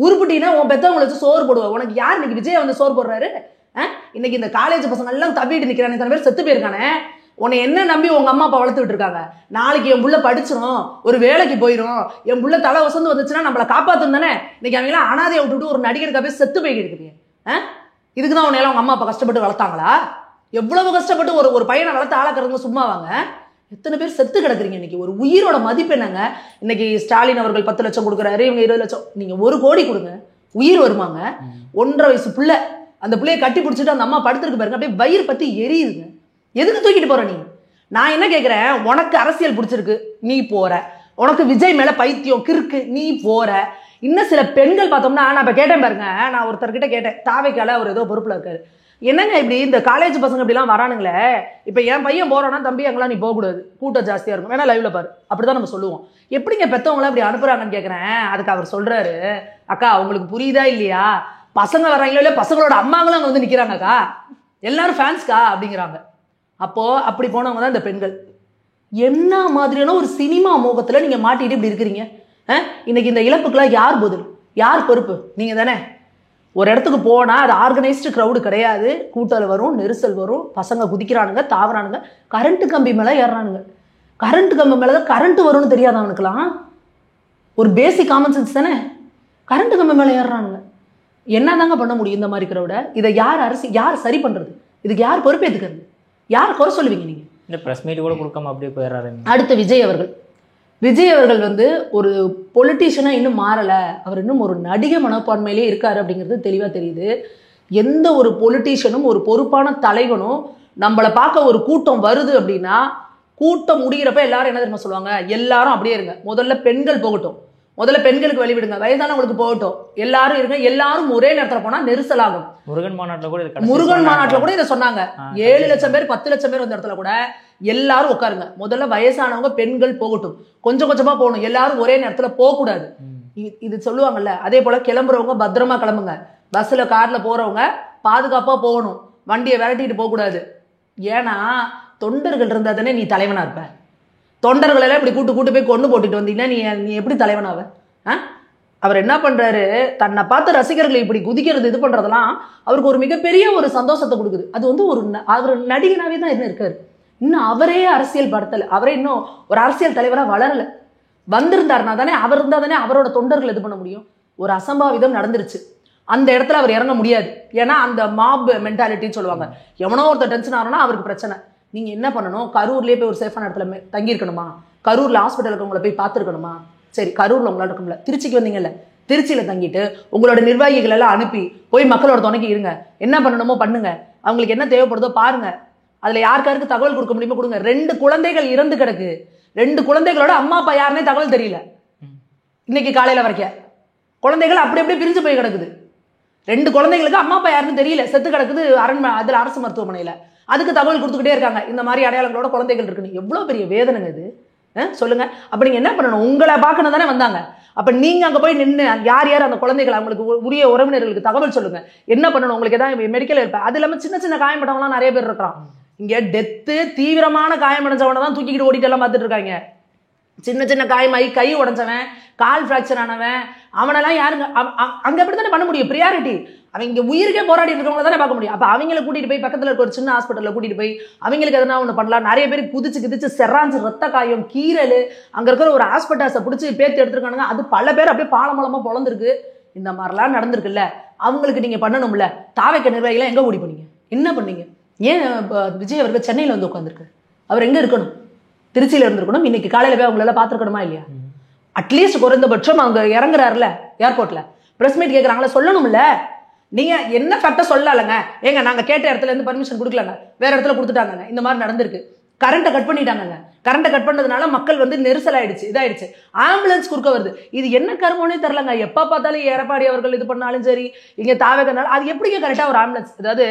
உருப்பிட்டீங்கன்னா உன் பெத்தவங்களை வச்சு சோறு போடுவேன். உனக்கு யார் இன்னைக்கு விஜய் வந்து சோறு போடுறாரு? இன்னைக்கு இந்த காலேஜ் பசங்க எல்லாம் தப்பிட்டு நிக்கிறானே, இத்தனை பேர் செத்து போயிருக்கானே. உன்னை என்ன நம்பி உங்க அம்மா அப்பா வளர்த்து விட்டுருக்காங்க? நாளைக்கு என் புள்ள படிச்சிடும், ஒரு வேலைக்கு போயிடும், என் புள்ள தலை வசந்து வந்துச்சுன்னா நம்மளை காப்பாத்தும் தானே. இன்னைக்கு அவங்க எல்லாம் அனாதையை விட்டுட்டு ஒரு நடிகருக்கா போய் செத்து போய்கிட்டு இருக்குது. இதுக்குதான் உன்னை எல்லாம் உங்க அம்மா அப்பா கஷ்டப்பட்டு வளர்த்தாங்களா? எவ்வளவு கஷ்டப்பட்டு ஒரு பையனை வளர்த்து ஆளாக்குறதுங்க சும்மாவாங்க? எத்தனை பேர் செத்து கிடக்குறீங்க. இன்னைக்கு ஒரு உயிரோட மதிப்பு என்னங்க? இன்னைக்கு ஸ்டாலின் அவர்கள் 10 லட்சம் கொடுக்குறாரு, இவங்க 20 லட்சம். நீங்க 1 கோடி கொடுங்க, உயிர் வருமாங்க? 1.5 வயசு பிள்ளை, அந்த பிள்ளைய கட்டி பிடிச்சிட்டு அந்த அம்மா படுத்துருக்கு பாருங்க, அப்படியே வயிறு பத்தி எரியுதுங்க. எதுக்கு தூக்கிட்டு போற நீ? நான் என்ன கேட்கிறேன், உனக்கு அரசியல் பிடிச்சிருக்கு நீ போற, உனக்கு விஜய் மேல பைத்தியம் கிறுக்கு நீ போற. இன்னும் சில பெண்கள் பார்த்தோம்னா, நான் இப்ப கேட்டேன் பாருங்க, நான் ஒருத்தர்கிட்ட கேட்டேன், தாவைக்கால அவர் ஏதோ பொறுப்புல இருக்காரு, என்னங்க இப்படி இந்த காலேஜ் பசங்க இப்படிலாம் வரானுங்களே, இப்ப என் பையன் போறான்னா தம்பி அங்கெல்லாம் நீ போகக்கூடாது, கூட்டம் ஜாஸ்தியா இருக்கும், வேணா லைவ்ல பாரு, அப்படிதான் நம்ம சொல்லுவோம். எப்படிங்க பெத்தவங்களாம் இப்படி அனுப்புறாங்கன்னு கேட்கிறேன். அதுக்கு அவர் சொல்றாரு, அக்கா அவங்களுக்கு புரியுதா இல்லையா, பசங்க வர்றாங்களோ இல்லையா, பசங்களோட அம்மாங்களும் அங்க வந்து நிக்கிறாங்கக்கா, எல்லாரும் ஃபேன்ஸ்க்கா அப்படிங்கிறாங்க. அப்போ அப்படி போனவங்க தான் இந்த பெண்கள். என்ன மாதிரியான ஒரு சினிமா மோகத்துல நீங்க மாட்டிட்டு இப்படி இருக்கிறீங்க? இன்னைக்கு இந்த இழப்புக்கெல்லாம் யார் பதில், யார் பொறுப்பு? நீங்க தானே. ஒரு இடத்துக்கு போனா அது ஆர்கனைஸ்டு க்ரௌடு கிடையாது, கூட்டல் வரும், நெரிசல் வரும், பசங்க குதிக்கிறானுங்க, தாவறானுங்க, கரண்ட் கம்பி மேல ஏறானுங்க. கரண்ட் கம்பி மேலதான் கரண்ட் வரும்னு தெரியாது அவனுக்குலாம். ஒரு பேசிக் காமன் சென்ஸ் தானே. கரண்ட் கம்பி மேல ஏறானுங்க. என்னதாங்க பண்ண முடியும் இந்த மாதிரி க்ரௌட? இதை யார் சரி பண்றது? இதுக்கு யார் பொறுப்பேற்றுக்கிறது? யார் குறை சொல்லுவீங்க நீங்க? இந்த பிரஸ் மீட் கூட கொடுக்காம அப்படியே போயிடுறாரு. அடுத்து விஜய் அவர்கள் வந்து ஒரு பொலிட்டீஷியனா இன்னும் மாறல, அவர் இன்னும் ஒரு நடிகை மனப்பான்மையிலே இருக்காரு அப்படிங்கிறது தெளிவா தெரியுது. எந்த ஒரு பொலிட்டீஷியனும் ஒரு பொறுப்பான தலைவனும் நம்மளை பார்க்க ஒரு கூட்டம் வருது அப்படின்னா, கூட்டம் முடிகிறப்ப எல்லாரும் என்ன தெரியுமா சொல்லுவாங்க, எல்லாரும் அப்படியே இருங்க, முதல்ல பெண்கள் போகட்டும், முதல்ல பெண்களுக்கு வழிவிடுங்க, வயதானவங்களுக்கு போகட்டும், எல்லாரும் இருங்க, எல்லாரும் ஒரே நேரத்தில் போனா நெரிசலாகும். முருகன் மாநாட்டில் கூட இதை சொன்னாங்க. 7 லட்சம் பேர் 10 லட்சம் பேர் வந்த இடத்துல கூட எல்லாரும் உட்காருங்க, முதல்ல வயசானவங்க பெண்கள் போகட்டும், கொஞ்சம் கொஞ்சமா போகணும், எல்லாரும் ஒரே நேரத்துல போக கூடாது. இது சொல்லுவாங்கல்ல. அதே போல கிளம்புறவங்க பத்திரமா கிளம்புங்க, பஸ்ல கார்ல போறவங்க பாதுகாப்பா போகணும், வண்டியை விரட்டிட்டு போக கூடாது. ஏன்னா தொண்டர்கள் இருந்தா தானே நீ தலைவனா இருப்ப. தொண்டர்கள் எல்லாம் இப்படி கூட்டு போய் கொண்டு போட்டுட்டு வந்தீங்கன்னா நீ எப்படி தலைவனாவ? அவர் என்ன பண்றாரு, தன்னை பார்த்து ரசிகர்களை இப்படி குதிக்கிறது, இது பண்றதெல்லாம் அவருக்கு ஒரு மிகப்பெரிய ஒரு சந்தோஷத்தை கொடுக்குது. அது வந்து அவர் நடிகனாவே தான் என்ன இருக்காரு. இன்னும் அவரே அரசியல் படுத்தல, அவரே இன்னும் ஒரு அரசியல் தலைவரா வளரல. வந்திருந்தாருனா தானே, அவர் இருந்தா தானே அவரோட தொண்டர்கள் இது பண்ண முடியும். ஒரு அசம்பாவிதம் நடந்துருச்சு. அந்த இடத்துல அவர் இறங்க முடியாது. ஏன்னா அந்த மாப் மென்டாலிட்டின்னு சொல்லுவாங்க. எவனோ ஒருத்தர் டென்ஷன் ஆகிறோன்னா அவருக்கு பிரச்சனை. நீங்கள் என்ன பண்ணணும், கரூர்லேயே போய் ஒரு சேஃபான இடத்துல தங்கியிருக்கணுமா, கரூரில் ஹாஸ்பிட்டலுக்கு உங்களை போய் பார்த்துருக்கணுமா, சரி கரூரில் உங்களால் இருக்க முடியல, திருச்சிக்கு வந்தீங்கல்ல, திருச்சியில் தங்கிட்டு உங்களோட நிர்வாகிகள் எல்லாம் அனுப்பி போய் மக்களோட துணைக்கு இருங்க, என்ன பண்ணணுமோ பண்ணுங்க, அவங்களுக்கு என்ன தேவைப்படுதோ பாருங்க, அதில் யாருக்காருக்கு தகவல் கொடுக்க முடியுமோ கொடுங்க. 2 குழந்தைகள் இறந்து கிடக்கு, 2 குழந்தைகளோட அம்மா அப்பா யாருன்னே தகவல் தெரியல. இன்னைக்கு காலையில் வரைக்கும் குழந்தைகள் அப்படி அப்படியே பிரிஞ்சு போய் கிடக்குது. 2 குழந்தைகளுக்கு அம்மா அப்பா யாருன்னு தெரியல, செத்து கிடக்குது அதில் அரசு மருத்துவமனையில். அதுக்கு தகவல் கொடுத்துக்கிட்டே இருக்காங்க, இந்த மாதிரி அடையாளங்களோட குழந்தைகள் இருக்குன்னு. எவ்வளோ பெரிய வேதனைங்க இது சொல்லுங்க. அப்போ நீங்கள் என்ன பண்ணணும், உங்களை பார்க்கணும் தானே வந்தாங்க. அப்போ நீங்கள் அங்கே போய் நின்று யார் யார் அந்த குழந்தைகள் அவங்களுக்கு உரிய உறவினர்களுக்கு தகவல் சொல்லுங்க. என்ன பண்ணணும், உங்களுக்கு ஏதாவது மெடிக்கல் இருப்பேன். அது இல்லாமல் சின்ன சின்ன காயப்பட்டவங்களாம் நிறைய பேர் இருக்கிறான். இங்கே டெத்து தீவிரமான காயமடைஞ்சவனை தான் தூக்கிக்கிட்டு ஓடிட்டு எல்லாம் பார்த்துட்டு இருக்காங்க. சின்ன சின்ன காயமாயி கை உடஞ்சவன், கால் ஃப்ராக்சர் ஆனவன், அவனெல்லாம் யாருங்க அங்கே எப்படி தானே பண்ண முடியும்? ப்ரியாரிட்டி அவங்க உயிருக்கே போராடி இருக்கவங்க தானே பார்க்க முடியும். அப்போ அவங்களை கூட்டிகிட்டு போய் பக்கத்தில் இருக்க ஒரு சின்ன ஹாஸ்பிட்டலில் கூட்டிகிட்டு போய் அவங்களுக்கு எதனா ஒன்று பண்ணலாம். நிறைய பேர் குதிச்சு செராஞ்சு ரத்த காயம் கீரல் அங்கே இருக்கிற ஒரு ஹாஸ்பிட்டல்ஸை பிடிச்சி பேத்து எடுத்துருக்கானுங்க. அது பல பேர் அப்படியே பாலமூலமாக பொழந்திருக்கு. இந்த மாதிரிலாம் நடந்திருக்குல்ல, அவங்களுக்கு நீங்கள் பண்ணணும்ல. தாவேக்க நிர்வாகிகளாம் எங்கே ஓடி பண்ணீங்க, என்ன பண்ணீங்க? ஏன் விஜய் அவர்கள் சென்னையில் வந்து உட்காந்துருக்கு? அவர் எங்கே இருக்கணும்? திருச்சியில் இருந்திருக்கணும். இன்னைக்கு காலையில் போய் அவங்களெல்லாம் பார்த்துருக்கணுமா இல்லையா? அட்லீஸ்ட் குறைந்தபட்சம் அவங்க இறங்குறாருல ஏர்போர்ட்டில் ப்ரெஸ் மீட் கேட்குறாங்களா, சொல்லணும்ல. நீங்கள் என்ன ஃபேக்டாக சொல்லலைங்க, ஏங்க நாங்கள் கேட்ட இடத்துல இருந்து பர்மிஷன் கொடுக்கலங்க, வேறு இடத்துல கொடுத்துட்டாங்க, இந்த மாதிரி நடந்திருக்கு. கரண்ட்டை கட் பண்ணிட்டாங்க. கரண்ட்டை கட் பண்ணதுனால மக்கள் வந்து நெரிசல் ஆயிடுச்சு, இதாயிடுச்சு. ஆம்புலன்ஸ் குறுக்க வருது. இது என்ன கருமோனே தெரிலங்க. எப்போ பார்த்தாலும் எடப்பாடி அவர்கள் இது பண்ணாலும் சரி, இங்கே தாவேக்கனாலும் அது எப்படிங்க கரெக்டாக ஒரு ஆம்புலன்ஸ், அதாவது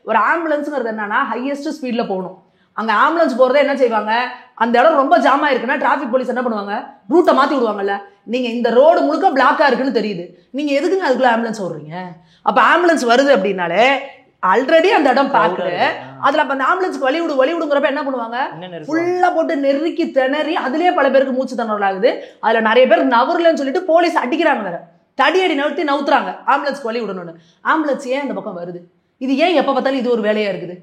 ஒரு ஆம்புலன்ஸுங்கிறது என்னன்னா ஹையஸ்ட் ஸ்பீடில் போகணும். அங்கே ஆம்புலன்ஸ் போகிறதே என்ன செய்வாங்க, அந்த இடம் ரொம்ப ஜாம் ஆயிருக்குன்னா டிராஃபிக் போலீஸ் என்ன பண்ணுவாங்க, ரூட்டை மாற்றி விடுவாங்கல்ல. நீங்கள் இந்த ரோடு முழுக்க பிளாக்காக இருக்குன்னு தெரியுது, நீங்கள் எதுக்குங்க அதுக்குள்ளே ஆம்புலன்ஸ் ஓடுறீங்க? அப்போ ஆம்புலன்ஸ் வருது அப்படின்னாலே ஆல்ரெடி அந்த இடம் பார்க்குது. அதில் அப்போ அந்த ஆம்புலன்ஸ்க்கு வழி விடுங்கிறப்ப என்ன பண்ணுவாங்க, ஃபுல்லாக போட்டு நெருக்கி திணறி அதுலேயே பல பேருக்கு மூச்சு திணறல் ஆகுது. அதில் நிறைய பேர் நவரலன்னு சொல்லிட்டு போலீஸ் அடிக்கிறாங்க, வேற தடியடி நவுத்துறாங்க ஆம்புலன்ஸ்க்கு வழி விடணும்னு. ஆம்புலன்ஸ் ஏன் அந்த பக்கம் வருது? இது ஏன் எப்போ பார்த்தாலும் இது ஒரு வேலையாக இருக்குது?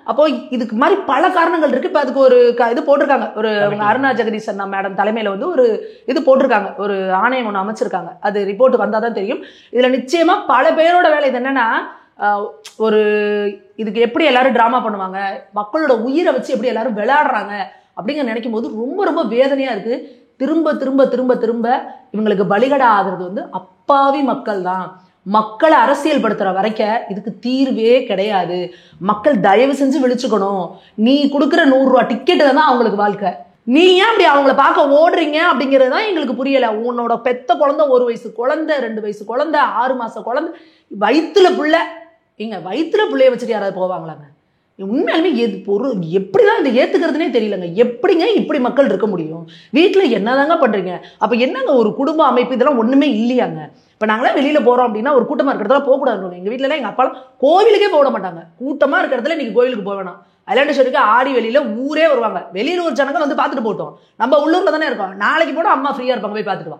அப்போ இதுக்கு மாதிரி பல காரணங்கள் இருக்கு. இப்போ அதுக்கு ஒரு இது போட்டிருக்காங்க, ஒரு அருணா ஜெகதீசன் மேடம் தலைமையில் வந்து ஒரு இது போட்டிருக்காங்க, ஒரு ஆணையம் ஒன்று அமைச்சிருக்காங்க. அது ரிப்போர்ட் வந்தால் தான் தெரியும். இதில் நிச்சயமாக பல பேரோட வேலை இது என்னன்னா, ஒரு இதுக்கு எப்படி எல்லாரும் ட்ராமா பண்ணுவாங்க, மக்களோட உயிரை வச்சு எப்படி எல்லாரும் விளையாடுறாங்க அப்படிங்கிற நினைக்கும் போது ரொம்ப ரொம்ப வேதனையாக இருக்குது. திரும்ப திரும்ப திரும்ப திரும்ப இவங்களுக்கு பலிகடா ஆகிறது வந்து அப்பாவி மக்கள் தான். மக்களை அரசியல் படுத்துற வரைக்கும் இதுக்கு தீர்வே கிடையாது. மக்கள் தயவு செஞ்சு விழிச்சுக்கணும். நீ கொடுக்குற 100 ரூபா டிக்கெட்டு தான் அவங்களுக்கு வாழ்க்கை. நீ ஏன் அப்படி அவங்கள பார்க்க ஓடுறீங்க அப்படிங்கிறது தான் எங்களுக்கு புரியல. உன்னோட பெத்த குழந்தை, 1 வயசு குழந்தை, 2 வயசு குழந்தை, 6 மாச குழந்தை, வயிற்றுல பிள்ளை, வயிற்றுல பிள்ளைய வச்சுட்டு யாராவது போவாங்களாங்க? உண்மையாலுமே எப்படிதான் இதை ஏத்துக்கிறதுனே தெரியலங்க. எப்படிங்க இப்படி மக்கள் இருக்க முடியும்? வீட்டில் என்னதாங்க பண்றீங்க? அப்ப என்னங்க ஒரு குடும்ப அமைப்பு, இதெல்லாம் ஒண்ணுமே இல்லையாங்க? இப்போ நாங்களாம் வெளியில் போகிறோம் அப்படின்னா ஒரு கூட்டமாக இருக்கிறதுல போகக்கூடாது. எங்கள் வீட்டிலலாம் எங்கள் அப்பாலாம் கோவிலுக்கே போட மாட்டாங்க. கூட்டமாக இருக்கிறதுல நீங்கள் கோவிலுக்கு போக வேணாம். ஐலாண்டேஸ்வருக்கு ஆடி வெளியில் ஊரே வருவாங்க. வெளியில் ஒரு ஜனங்க வந்து பார்த்துட்டு போட்டோம், நம்ம உள்ளூரில் தானே இருக்கோம், நாளைக்கு போட அம்மா ஃப்ரீயாக இருப்பாங்க, போய் பார்த்துட்டு வா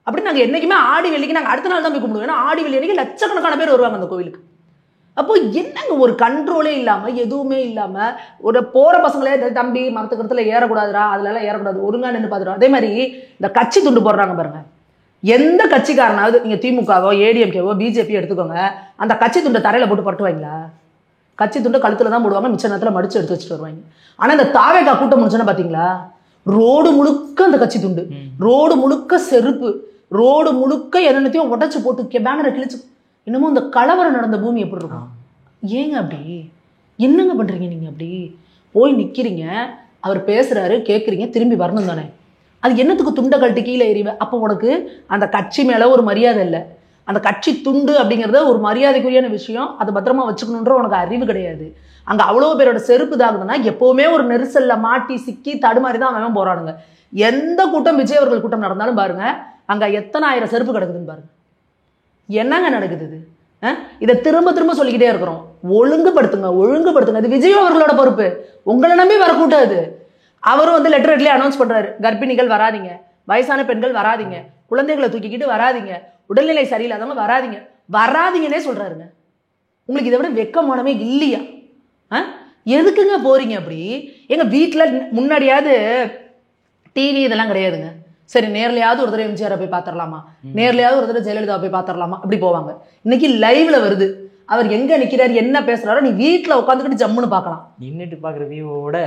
அப்படி. நாங்கள் என்றைக்குமே ஆடி வெள்ளிக்கு நாங்கள் அடுத்த நாள் தான் போய் கும்பிடுவோம். ஏன்னா ஆடி வெள்ளி அன்றைக்கி லட்சக்கணக்கான பேர் வருவாங்க அந்த கோவிலுக்கு. அப்போ என்னங்க ஒரு கண்ட்ரோலே இல்லாமல், எதுவுமே இல்லாமல், ஒரு போகிற பசங்களே தம்பி மரத்துக்கிறதுல ஏறக்கூடாதுரா, அதுலலாம் ஏறக்கூடாது, ஒருங்கா நின்று பார்த்துடும். அதே மாதிரி இந்த கட்சி துண்டு போடுறாங்க பாருங்க. எந்த கட்சிக்காரனாவது நீங்கள் திமுகவோ ஏடிஎம்கேவோ பிஜேபி எடுத்துக்கோங்க, அந்த கட்சி துண்டை தரையில் போட்டு பட்டுவாங்களா? கட்சி துண்டை கழுத்தில் தான் போடுவாங்க, மிச்ச நேரத்தில் மடிச்சு எடுத்து வச்சுட்டு வருவாங்க. ஆனால் இந்த தாவேகா கூட்டம் முடிச்சோன்னா பார்த்தீங்களா, ரோடு முழுக்க அந்த கட்சி துண்டு, ரோடு முழுக்க செருப்பு, ரோடு முழுக்க என்னென்னத்தையும் உடச்சு போட்டு பேனரை கிழிச்சு. இன்னமும் இந்த கலவரம் நடந்த பூமி எப்படி இருக்கும்? ஏங்க அப்படி என்னங்க பண்ணுறீங்க நீங்கள்? அப்படி போய் நிற்கிறீங்க, அவர் பேசுகிறாரு, கேட்குறீங்க, திரும்பி வரணும் தானே. அது என்னத்துக்கு துண்டை கழட்டி கீழே எறிவேன்? அப்போ உனக்கு அந்த கட்சி மேலே ஒரு மரியாதை இல்லை. அந்த கட்சி துண்டு அப்படிங்கிறது ஒரு மரியாதைக்குரியான விஷயம், அதை பத்திரமா வச்சுக்கணுன்ற உனக்கு அறிவு கிடையாது. அங்கே அவ்வளோ பேரோட செருப்பு தாகுதுன்னா எப்போவுமே ஒரு நெரிசலில் மாட்டி சிக்கி தடுமாறி தான் அவன் போராடுங்க. எந்த கூட்டம் விஜய் அவர்கள் கூட்டம் நடந்தாலும் பாருங்க, அங்கே எத்தனை ஆயிரம் செருப்பு கிடக்குதுன்னு பாருங்க. என்னங்க நடக்குது இது? இதை திரும்ப திரும்ப சொல்லிக்கிட்டே இருக்கிறோம். ஒழுங்குபடுத்துங்க. இது விஜய் அவர்களோட பொறுப்பு, உங்களை நம்பி வரக்கூடாது. அவரும் வந்து லெட்டர் ஹெட்லேயே அனௌன்ஸ் பண்ணுறாரு, கர்ப்பிணிகள் வராதிங்க, வயசான பெண்கள் வராதிங்க, குழந்தைகளை தூக்கிக்கிட்டு வராதிங்க, உடல்நிலை சரியில்லாதவங்க வராதிங்கன்னே சொல்கிறாருங்க. உங்களுக்கு இதை விட வெக்கமானமே இல்லையா? எதுக்குங்க போறீங்க அப்படி? எங்கள் வீட்டில் முன்னாடியாவது டிவி இதெல்லாம் கிடையாதுங்க, சரி நேர்லையாவது ஒரு தடவை எம்ஜிஆரை போய் பார்த்துடலாமா, நேர்லையாவது ஒரு தடவை ஜெயலலிதா போய் பார்த்துடலாமா, அப்படி போவாங்க. இன்னைக்கு லைவ்ல வருது, அவர் எங்க நிக்கிறாரு என்ன பேசுறாரோ நீ வீட்டுல உட்காந்துக்கிட்டு ஜம்முன்னு பார்க்கலாம். நின்னுட்டு பாக்குற வியூவோட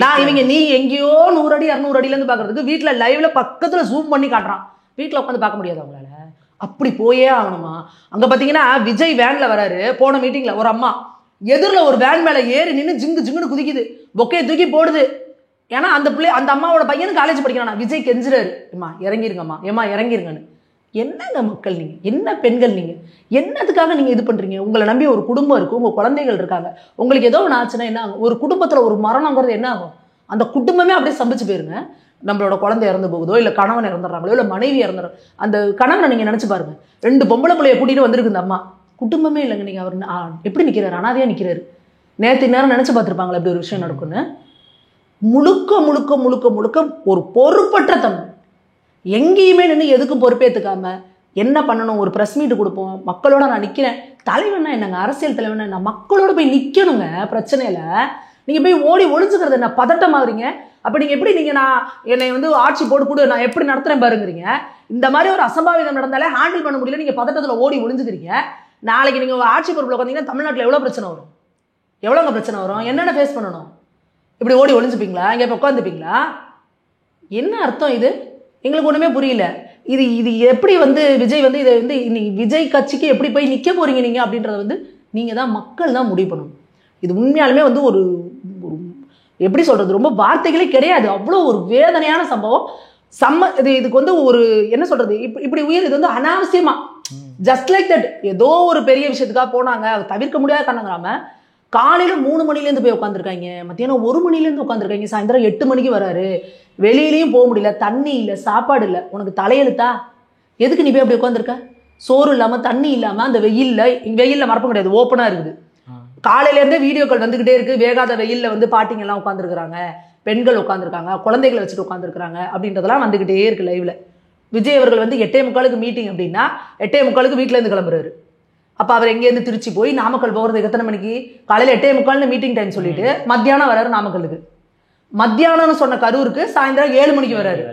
நான் இவங்க நீ எங்கேயோ 100 அடி 200 அடியில இருந்து பாக்குறதுக்கு வீட்டுல லைவ்ல பக்கத்துல ஜூம் பண்ணி காட்டுறான். வீட்டுல உட்காந்து பார்க்க முடியாது அவங்களால. அப்படி போயே ஆகணுமா? அங்க பாத்தீங்கன்னா விஜய் வேன்ல வராரு. போன மீட்டிங்ல ஒரு அம்மா எதிரில் ஒரு வேன் மேல ஏறி நின்று ஜிங்கு ஜிங்குன்னு குதிக்குது, பொக்கையை தூக்கி போடுது. ஏன்னா அந்த அம்மாவோட பையனு காலேஜ் படிக்கிறானா. விஜய் கெஞ்சுறாரு, ஏமா இறங்கிருங்கம்மா, ஏமா இறங்கிருங்கன்னு. என்னங்க மக்கள் நீங்க, என்ன பெண்கள் நீங்க, என்னதுக்காக நீங்க இது பண்றீங்க? உங்களை நம்பி ஒரு குடும்பம் இருக்கு, உங்க குழந்தைகள் இருக்காங்க. உங்களுக்கு ஏதோ ஒன்று ஆச்சுன்னா என்ன ஆகும்? ஒரு குடும்பத்துல ஒரு மரணங்கிறது என்ன ஆகும்? அந்த குடும்பமே அப்படியே சம்பிச்சு போயிருங்க. நம்மளோட குழந்தை இறந்து போகுதோ, இல்லை கணவன் இறந்துடுறாங்களோ, இல்லை மனைவி இறந்துடும். அந்த கணவனை நீங்க நினைச்சு பாருங்க. 2 பொம்பளை பிள்ளைய கூட்டிட்டு வந்திருக்கு இந்த அம்மா. குடும்பமே இல்லைங்க. நீங்க அவர் எப்படி நிக்கிறாரு? அனாதையா நிக்கிறாரு. நேற்று நேரம் நினைச்சு பார்த்துருப்பாங்களா இப்படி ஒரு விஷயம் நடக்கும்னு? முழுக்க முழுக்க முழுக்க முழுக்க ஒரு பொறுப்பற்ற தன்மை. எங்கேயுமே நின்று எதுக்கும் பொறுப்பேற்றுக்காம என்ன பண்ணணும்? ஒரு ப்ரெஸ் மீட் கொடுப்போம், மக்களோட நான் நிற்கிறேன். தலைவனா என்னங்க, அரசியல் தலைவனா என்ன, மக்களோட போய் நிற்கணுங்க பிரச்சனையில. நீங்கள் போய் ஓடி ஒழிஞ்சுக்கிறது என்ன? பதட்டமாகறீங்க. அப்போ நீங்கள் எப்படி என்னை ஆட்சி போட்டு கூட நான் எப்படி நடத்துகிறேன் பாருங்கிறீங்க. இந்த மாதிரி ஒரு அசம்பாவிதம் நடந்தாலே ஹேண்டில் பண்ண முடியல, நீங்கள் பதட்டத்தில் ஓடி ஒழிஞ்சுக்கிறீங்க. நாளைக்கு நீங்கள் ஆட்சி பொறுப்பில் பார்த்தீங்கன்னா தமிழ்நாட்டில் எவ்வளோ பிரச்சனை வரும்? எவ்வளோங்க பிரச்சனை வரும்? என்னென்ன ஃபேஸ் பண்ணணும்? இப்படி ஓடி ஒழிஞ்சுப்பீங்களா? இங்கே இப்போ உட்காந்துப்பீங்களா? என்ன அர்த்தம் இது? எங்களுக்கு ஒன்றுமே புரியல. இது எப்படி விஜய் இதை விஜய் கட்சிக்கு எப்படி போய் நிற்க போறீங்க நீங்கள் அப்படின்றத நீங்கள் தான் மக்கள் தான் முடிவு பண்ணணும். இது உண்மையாலுமே ஒரு எப்படி சொல்றது, ரொம்ப வார்த்தைகளே கிடையாது. அவ்வளோ ஒரு வேதனையான சம்பவம். இதுக்கு ஒரு என்ன சொல்றது, இப்படி உயிர் இது அனாவசியமா ஜஸ்ட் லைக் தட் ஏதோ ஒரு பெரிய விஷயத்துக்காக போனாங்க, அதை தவிர்க்க முடியாத காரணங்கிறாம காலையில 3 மணிலேருந்து போய் உட்காந்துருக்காங்க, மத்தியானம் 1 மணிலேருந்து உட்காந்துருக்காங்க, சாயந்தரம் 8 மணிக்கு வராரு. வெளியிலையும் போக முடியல, தண்ணி இல்லை, சாப்பாடு இல்லை. உனக்கு தலையெழுத்தா? எதுக்கு நீ போய் அப்படி உட்காந்துருக்க? சோறு இல்லாம தண்ணி இல்லாம அந்த வெயில்ல மரப்பம் கிடையாது, ஓப்பனா இருக்குது. காலையில இருந்தே வீடியோக்கள் வந்துகிட்டே இருக்கு. வேகாத வெயில்ல பாட்டிங்க எல்லாம் உட்காந்துருக்காங்க, பெண்கள் உட்காந்துருக்காங்க, குழந்தைகளை வச்சுட்டு உட்காந்துருக்காங்க அப்படின்றதெல்லாம் வந்துகிட்டே இருக்கு லைவ்ல. விஜய் அவர்கள் 8:45 மீட்டிங் அப்படின்னா 8:45 வீட்டுல இருந்து கிளம்புறாரு. அப்ப அவர் எங்கேருந்து திருச்சி போய் நாமக்கல் போகிறதுக்கு எத்தனை மணிக்கு? காலையில 8:45 மீட்டிங் டைம் சொல்லிட்டு மத்தியானம் வராரு நாமக்கலுக்கு. மத்தியானம்னு சொன்ன கரூருக்கு சாயந்தரம் 7 மணிக்கு வராரு.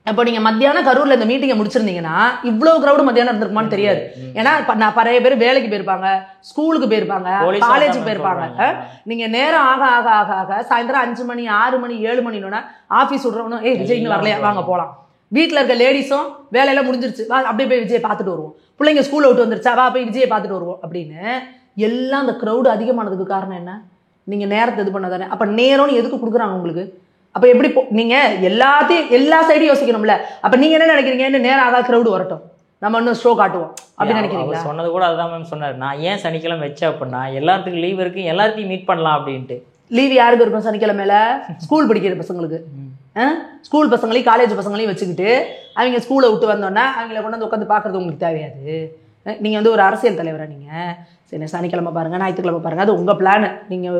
அப்போ நீங்க மத்தியானம் கரூர்ல இந்த மீட்டிங்கை முடிச்சிருந்தீங்கன்னா இவ்வளவு கிரௌடு மத்தியானம் இருந்திருக்குமான்னு தெரியாது. ஏன்னா நிறைய பேர் வேலைக்கு போயிருப்பாங்க, ஸ்கூலுக்கு போயிருப்பாங்க, காலேஜுக்கு போயிருப்பாங்க. நீங்க நேரம் ஆக ஆக ஆக ஆக சாயந்தரம் 5 மணி 6 மணி 7 மணினோன்னா ஆஃபீஸ் விட்றவனும் விஜய்னு வரலையா, வாங்க போகலாம். வீட்டில் இருக்க லேடிஸும் வேலையெல்லாம் முடிஞ்சிருச்சு, வா அப்படியே போய் விஜயை பார்த்துட்டு வருவோம். பிள்ளைங்க ஸ்கூலில் விட்டு வந்துருச்சா, வா போய் விஜயை பார்த்துட்டு வருவோம் அப்படின்னு எல்லாம். அந்த க்ரௌடு அதிகமானதுக்கு காரணம் என்ன? நீங்கள் நேரத்தை இது பண்ண தானே. அப்போ நேரம்னு எதுக்கு கொடுக்குறாங்க உங்களுக்கு? அப்போ எப்படி நீங்கள் எல்லா சைடும் யோசிக்கணும்ல. அப்போ நீங்கள் என்ன நினைக்கிறீங்க? என்ன நேரம் ஆகாத க்ரௌடு வரட்டும், நம்ம இன்னும் ஷோ காட்டுவோம் அப்படின்னு நினைக்கிறீங்களா? சொன்னது கூட அதுதான் மேம் சொன்னார். நான் ஏன் சனிக்கிழமை வச்சேன் அப்படின்னா எல்லாத்துக்கும் லீவ் இருக்கு, எல்லாத்தையும் மீட் பண்ணலாம் அப்படின்ட்டு. லீவ் யாருக்கு இருக்கும் சனிக்கிழமையில? ஸ்கூல் படிக்கிற பசங்களுக்கு. ஸ்கூல் பசங்களையும் காலேஜ் பசங்களையும் வச்சுக்கிட்டு அவங்க ஸ்கூலை விட்டு வந்தோன்னா அவங்கள கொண்டு உட்காந்து பார்க்குறது உங்களுக்கு தேவையாது. நீங்கள் ஒரு அரசியல் தலைவராக நீங்கள் சரி சனிக்கிழமை பாருங்கள், ஞாயிற்றுக்கிழமை பாருங்கள், அது உங்கள் பிளான். நீங்கள்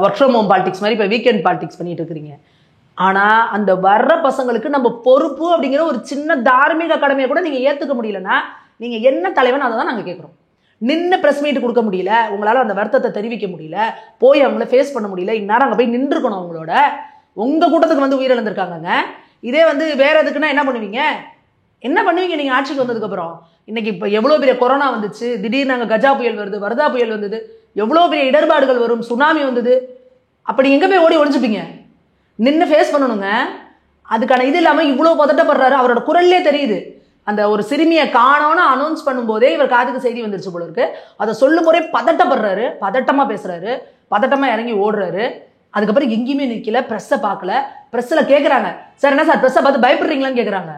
ஒர்க் ஃப்ரம் ஹோம் பாலிடிக்ஸ் மாதிரி இப்போ வீக்கெண்ட் பாலிடிக்ஸ் பண்ணிட்டு இருக்கிறீங்க. ஆனால் அந்த வர்ற பசங்களுக்கு நம்ம பொறுப்பு அப்படிங்கிற ஒரு சின்ன தார்மீக கடமையை கூட நீங்கள் ஏற்றுக்க முடியலன்னா நீங்கள் என்ன தலைவன்? அதை தான் நாங்கள் கேட்குறோம். நின்று ப்ரெஸ் மீட் கொடுக்க முடியல, உங்களால் அந்த வருத்தத்தை தெரிவிக்க முடியல, போய் அவங்கள ஃபேஸ் பண்ண முடியல, இந்நேரம் அங்கே போய் நின்றுக்கணும். அவங்களோட உங்கள் கூட்டத்துக்கு உயிரிழந்திருக்காங்க. இதே வேற எதுக்குன்னா என்ன பண்ணுவீங்க? என்ன பண்ணுவீங்க நீங்கள் ஆட்சிக்கு வந்ததுக்கப்புறம்? இன்னைக்கு இப்போ எவ்வளோ பெரிய கொரோனா வந்துச்சு, திடீர்னு அங்கே கஜா புயல் வருது, வர்தா புயல் வந்தது, எவ்வளோ பெரிய இடர்பாடுகள் வரும், சுனாமி வந்தது. அப்படி எங்கே போய் ஓடி ஒழிஞ்சுப்பீங்க? நின்று ஃபேஸ் பண்ணணுங்க. அதுக்கான இது இல்லாமல் இவ்வளோ பதட்டப்படுறாரு. அவரோட குரல்லே தெரியுது. அந்த ஒரு சிறுமியை காணோன்னு அனௌன்ஸ் பண்ணும்போதே இவர் காதுக்கு செய்தி வந்துருச்சு போல இருக்கு. அதை சொல்லும் போதே பதட்டப்படுறாரு, பதட்டமாக பேசுறாரு, பதட்டமாக இறங்கி ஓடுறாரு. அதுக்கப்புறம் எங்கேயுமே நிற்கல, ப்ரெஸ்ஸை பார்க்கல. ப்ரெஸ்ஸில் கேட்குறாங்க, சார் என்ன சார் ப்ரெஸ்ஸை பார்த்து பயப்படுறீங்களான்னு கேட்குறாங்க.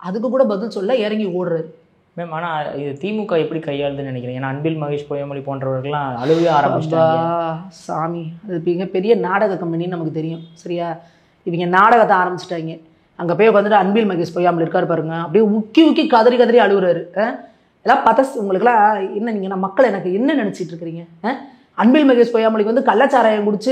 அதுக்கு கூட பதில் சொல்ல இறங்கி ஓடுறாரு. மேம் ஆனால் இது திமுக எப்படி கையாளுதுன்னு நினைக்கிறேன். ஏன்னா அன்பில் மகேஷ் பொய்யாமொழி போன்றவர்கள்லாம் அழுவே ஆரம்பிச்சிட்டாங்க. சாமி, அது மிகப்பெரிய நாடக கம்பெனின்னு நமக்கு தெரியும் சரியா. இவங்க நாடகத்தை ஆரம்பிச்சிட்டாங்க. அங்கே போய் உட்காந்துட்டு அன்பில் மகேஷ் பொய்யாமொழி இருக்காரு பாருங்க, அப்படியே உக்கி கதறி கதறி அழுகுறாரு. எல்லாம் பார்த்தா உங்களுக்குலாம் என்ன, நீங்கள் நான் மக்கள் எனக்கு என்ன நினச்சிட்டு இருக்கிறீங்க? அன்பில் மகேஷ் பொய்யாமொழிக்கு கள்ளச்சாராயம் குடிச்சு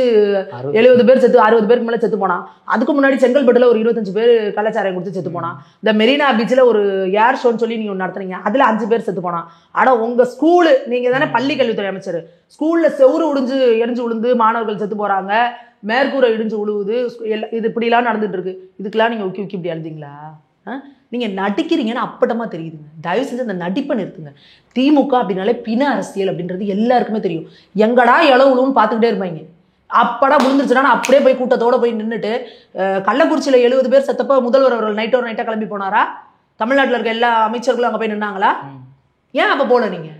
70 பேர் செத்து 60 பேருக்கு மேலே செத்து போனான். அதுக்கு முன்னாடி செங்கல்பட்டுல ஒரு 25 பேர் கள்ளச்சாராயம் குடிச்சு செத்து போனான். இந்த மெரினா பீச்சில் ஒரு ஏர் ஷோன்னு சொல்லி நீங்கள் ஒன்று நடத்துனீங்க, அதில் 5 பேர் செத்து போனான். ஆனால் உங்கள் ஸ்கூலு, நீங்கள் தானே பள்ளி கல்வித்துறை அமைச்சர், ஸ்கூலில் செவுறு எரிஞ்சு விழுந்து மாணவர்கள் செத்து போகிறாங்க, மேற்கூரை இடிஞ்சு உழுவுது, இது இப்படிலாம் நடந்துட்டு இருக்கு. இதுக்கெல்லாம் நீங்கள் உக்கி இப்படி அழுதிங்களா? நீங்கள் நடிக்கிறீங்கன்னு அப்பட்டமாக தெரியுதுங்க. தயவு செஞ்சு அந்த நடிப்பை நிறுத்துங்க. திமுக அப்படின்னாலே பிண அரசியல் அப்படின்றது எல்லாருக்குமே தெரியும். எங்கடா இளவுலுன்னு பார்த்துக்கிட்டே இருப்பாங்க. அப்படா விழுந்துருச்சுன்னா அப்படியே போய் கூட்டத்தோட போய் நின்றுட்டு கள்ளக்குறிச்சியில் 70 பேர் செத்தப்போ முதல்வர் அவர்கள் நைட்டாக கிளம்பி போனாரா? தமிழ்நாட்டில் இருக்க எல்லா அமைச்சர்களும் அங்கே போய் நின்னாங்களா? ஏன் அப்போ போல நீங்கள்?